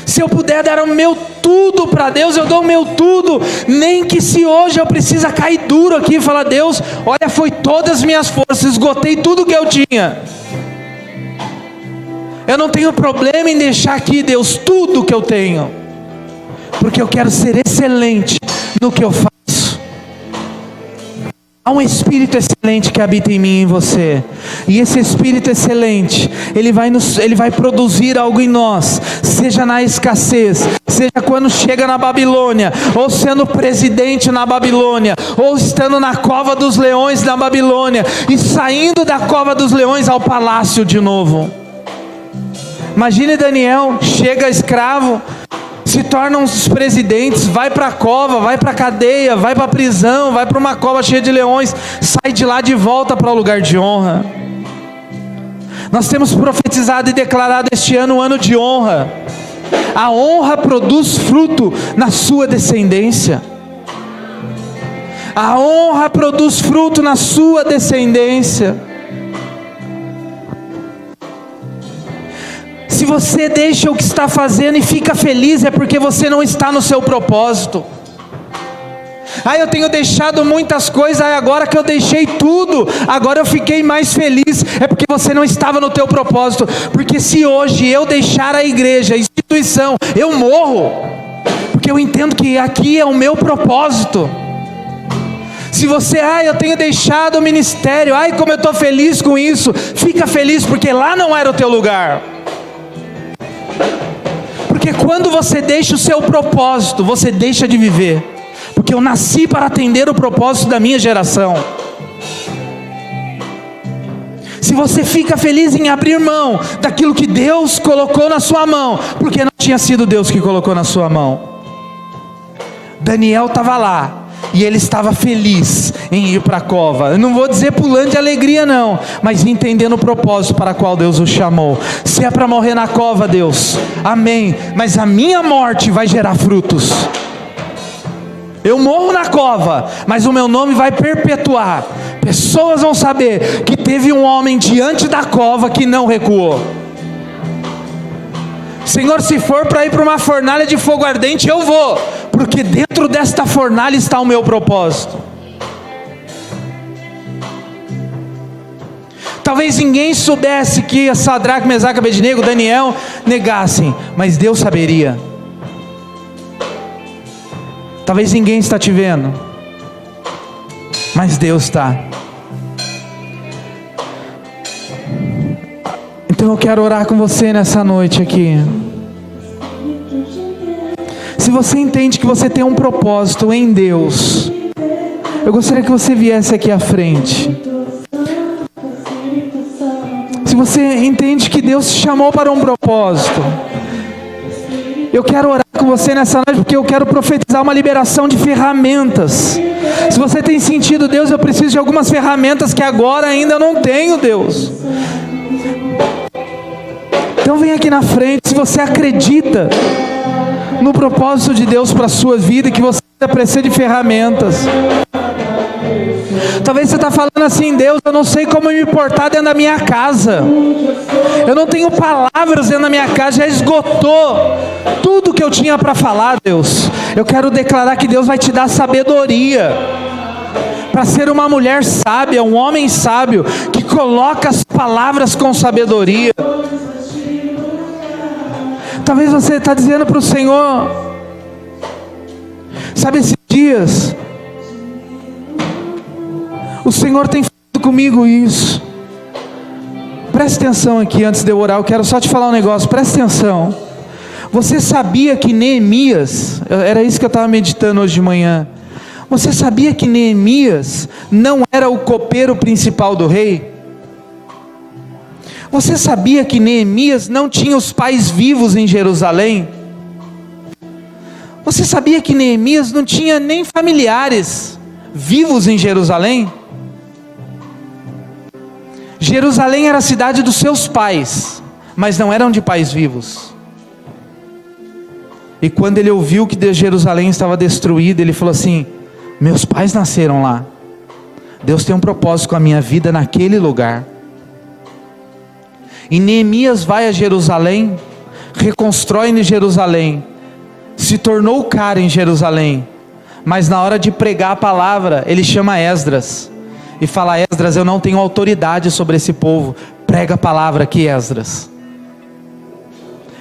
A: Se eu puder dar o meu tudo para Deus, eu dou o meu tudo. Nem que se hoje eu precisa cair duro aqui e falar: Deus, olha, foi todas as minhas forças, esgotei tudo que eu tinha. Eu não tenho problema em deixar aqui, Deus, tudo que eu tenho, porque eu quero ser excelente no que eu faço. Há um Espírito excelente que habita em mim e em você. E esse Espírito excelente, ele vai produzir algo em nós. Seja na escassez, seja quando chega na Babilônia, ou sendo presidente na Babilônia, ou estando na cova dos leões na Babilônia, e saindo da cova dos leões ao palácio de novo. Imagine Daniel, chega escravo, se tornam os presidentes, vai para a cova, vai para a cadeia, vai para a prisão, vai para uma cova cheia de leões, sai de lá de volta para o lugar de honra. Nós temos profetizado e declarado este ano um ano de honra. A honra produz fruto na sua descendência. A honra produz fruto na sua descendência. Se você deixa o que está fazendo e fica feliz, é porque você não está no seu propósito. Eu tenho deixado muitas coisas, agora que eu deixei tudo, agora eu fiquei mais feliz. É porque você não estava no teu propósito. Porque se hoje eu deixar a igreja, a instituição, eu morro, porque eu entendo que aqui é o meu propósito. Se você, eu tenho deixado o ministério, como eu estou feliz com isso, fica feliz, porque lá não era o teu lugar. Porque quando você deixa o seu propósito, você deixa de viver. Porque eu nasci para atender o propósito da minha geração. Se você fica feliz em abrir mão daquilo que Deus colocou na sua mão, porque não tinha sido Deus que colocou na sua mão. Daniel estava lá, e ele estava feliz em ir para a cova. Eu não vou dizer pulando de alegria não, mas entendendo o propósito para o qual Deus o chamou. Se é para morrer na cova, Deus, amém, mas a minha morte vai gerar frutos. Eu morro na cova, mas o meu nome vai perpetuar. Pessoas vão saber que teve um homem diante da cova que não recuou. Senhor, se for para ir para uma fornalha de fogo ardente, eu vou, porque dentro desta fornalha está o meu propósito. Talvez ninguém soubesse que Sadraque, Mesaque, Abednego, Daniel negassem, mas Deus saberia. Talvez ninguém está te vendo, mas Deus está. Então eu quero orar com você nessa noite aqui. Se você entende que você tem um propósito em Deus, eu gostaria que você viesse aqui à frente. Se você entende que Deus te chamou para um propósito, eu quero orar com você nessa noite, porque eu quero profetizar uma liberação de ferramentas. Se você tem sentido, Deus, eu preciso de algumas ferramentas que agora ainda não tenho, Deus. Então vem aqui na frente, se você acredita no propósito de Deus para a sua vida, que você precisa de ferramentas. Talvez você está falando assim: Deus, eu não sei como me portar dentro da minha casa, eu não tenho palavras dentro da minha casa, já esgotou tudo que eu tinha para falar. Deus, eu quero declarar que Deus vai te dar sabedoria para ser uma mulher sábia, um homem sábio, que coloca as palavras com sabedoria. Talvez você está dizendo para o Senhor, sabe, esses dias o Senhor tem feito comigo isso. Preste atenção aqui antes de eu orar, eu quero só te falar um negócio, preste atenção. Você sabia que Neemias, era isso que eu estava meditando hoje de manhã, você sabia que Neemias não era o copeiro principal do rei? Você sabia que Neemias não tinha os pais vivos em Jerusalém? Você sabia que Neemias não tinha nem familiares vivos em Jerusalém? Jerusalém era a cidade dos seus pais, mas não eram de pais vivos. E quando ele ouviu que Jerusalém estava destruída, ele falou assim: meus pais nasceram lá, Deus tem um propósito com a minha vida naquele lugar. E Neemias vai a Jerusalém, reconstrói em Jerusalém, se tornou o cara em Jerusalém, mas na hora de pregar a palavra, ele chama Esdras e fala: Esdras, eu não tenho autoridade sobre esse povo, prega a palavra aqui, Esdras.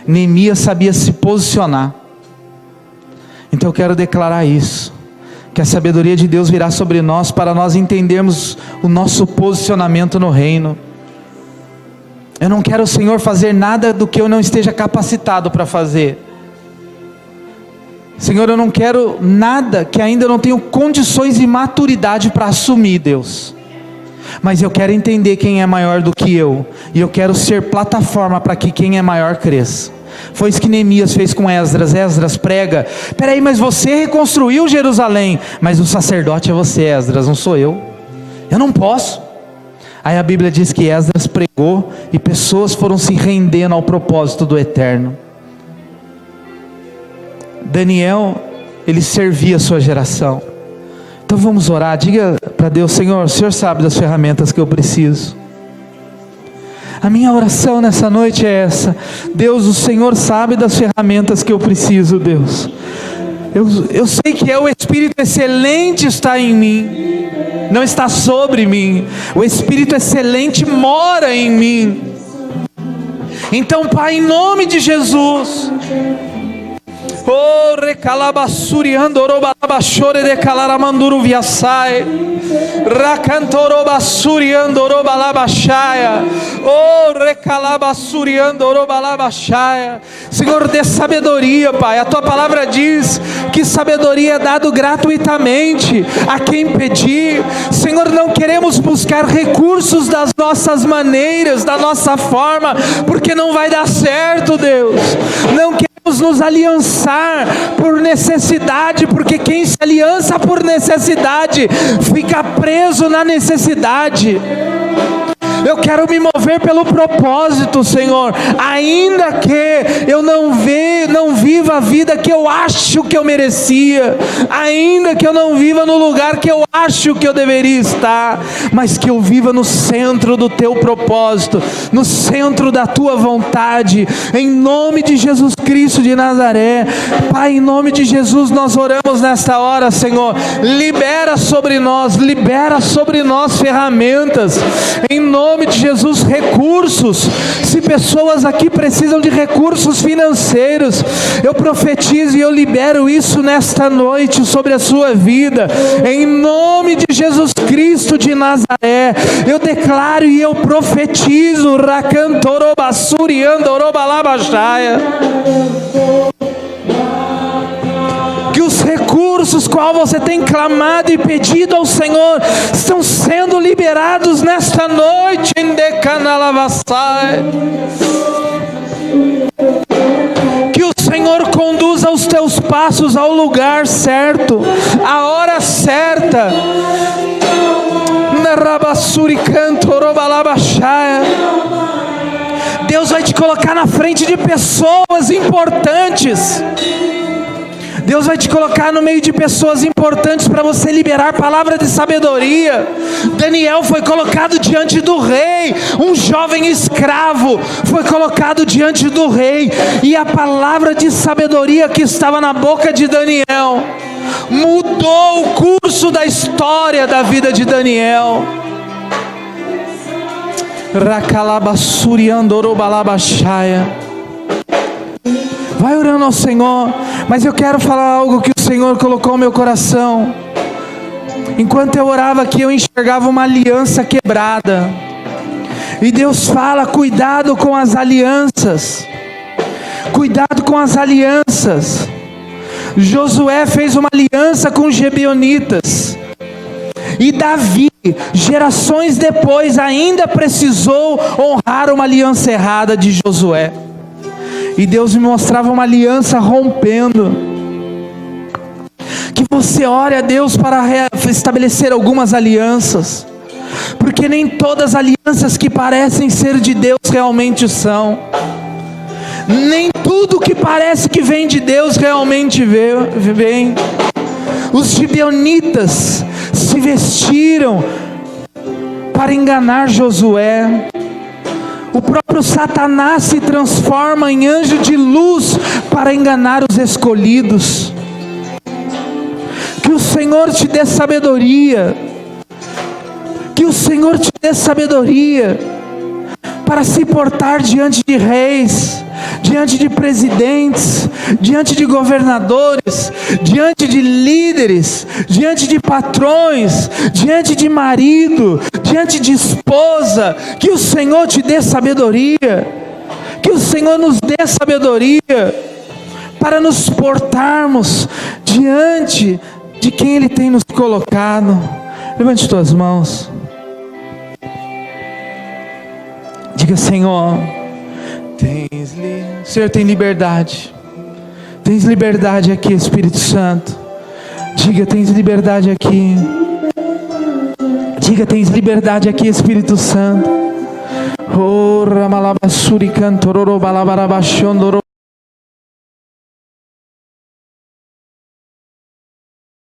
A: Neemias sabia se posicionar. Então eu quero declarar isso, que a sabedoria de Deus virá sobre nós, para nós entendermos o nosso posicionamento no reino. Eu não quero, Senhor, fazer nada do que eu não esteja capacitado para fazer. Senhor, eu não quero nada que ainda não tenho condições e maturidade para assumir, Deus. mas eu quero entender quem é maior do que eu, e eu quero ser plataforma para que quem é maior cresça. Foi isso que Neemias fez com Esdras. Esdras prega: peraí, mas você reconstruiu Jerusalém, mas o sacerdote é você, Esdras, não sou eu não posso. Aí a Bíblia diz que Esdras pregou, e pessoas foram se rendendo ao propósito do Eterno. Daniel, ele servia a sua geração. Então vamos orar, diga para Deus: Senhor, o Senhor sabe das ferramentas que eu preciso. A minha oração nessa noite é essa: Deus, o Senhor sabe das ferramentas que eu preciso, Deus. Eu sei que é o Espírito excelente está em mim, não está sobre mim. O Espírito excelente mora em mim. Então, Pai, em nome de Jesus, oh, recalabassuriando orobalabachore de calaramanduru viasai, racantorobassuriando orobalabachaya, oh, recalabassuriando orobalabachaya. Senhor, dê sabedoria, Pai. A tua palavra diz que sabedoria é dado gratuitamente a quem pedir. Senhor, não queremos buscar recursos das nossas maneiras, da nossa forma, porque não vai dar certo, Deus. Não queremos nos aliançar por necessidade, porque quem se aliança por necessidade fica preso na necessidade. Eu quero me mover pelo propósito, Senhor, ainda que eu não viva a vida que eu acho que eu merecia, ainda que eu não viva no lugar que eu acho que eu deveria estar, mas que eu viva no centro do teu propósito, no centro da tua vontade, em nome de Jesus Cristo de Nazaré. Pai, em nome de Jesus nós oramos nesta hora, Senhor. Libera sobre nós ferramentas, em nome de Jesus, recursos. Se pessoas aqui precisam de recursos financeiros, eu profetizo e eu libero isso nesta noite sobre a sua vida, em nome de Jesus Cristo de Nazaré. Eu declaro e eu profetizo, que os recursos qual você tem clamado e pedido ao Senhor estão sendo liberados nesta noite. Que o Senhor conduza os teus passos ao lugar certo, à hora certa. Deus vai te colocar na frente de pessoas importantes. Deus vai te colocar no meio de pessoas importantes para você liberar palavra de sabedoria. Daniel foi colocado diante do rei, um jovem escravo foi colocado diante do rei, e a palavra de sabedoria que estava na boca de Daniel mudou o curso da história da vida de Daniel. Rakalabassuriandorobalabashaya. Vai orando ao Senhor, mas eu quero falar algo que o Senhor colocou no meu coração. Enquanto eu orava aqui, eu enxergava uma aliança quebrada, e Deus fala: cuidado com as alianças, cuidado com as alianças. Josué fez uma aliança com os gibeonitas, e Davi, gerações depois, ainda precisou honrar uma aliança errada de Josué. E Deus me mostrava uma aliança rompendo. Que você ore a Deus para estabelecer algumas alianças, porque nem todas as alianças que parecem ser de Deus realmente são. Nem tudo que parece que vem de Deus realmente vem. Os gibeonitas se vestiram para enganar Josué. O próprio Satanás se transforma em anjo de luz para enganar os escolhidos. Que o Senhor te dê sabedoria. Que o Senhor te dê sabedoria para se portar diante de reis, diante de presidentes, diante de governadores, diante de líderes, diante de patrões, diante de marido, diante de esposa. Que o Senhor te dê sabedoria, que o Senhor nos dê sabedoria para nos portarmos diante de quem Ele tem nos colocado. Levante tuas mãos. Diga: Senhor, Senhor, tem liberdade. Tens liberdade aqui, Espírito Santo. Diga: tens liberdade aqui. Diga: tens liberdade aqui, Espírito Santo. Oh, Ramalabasuri Cantororo Balabarabashondoro.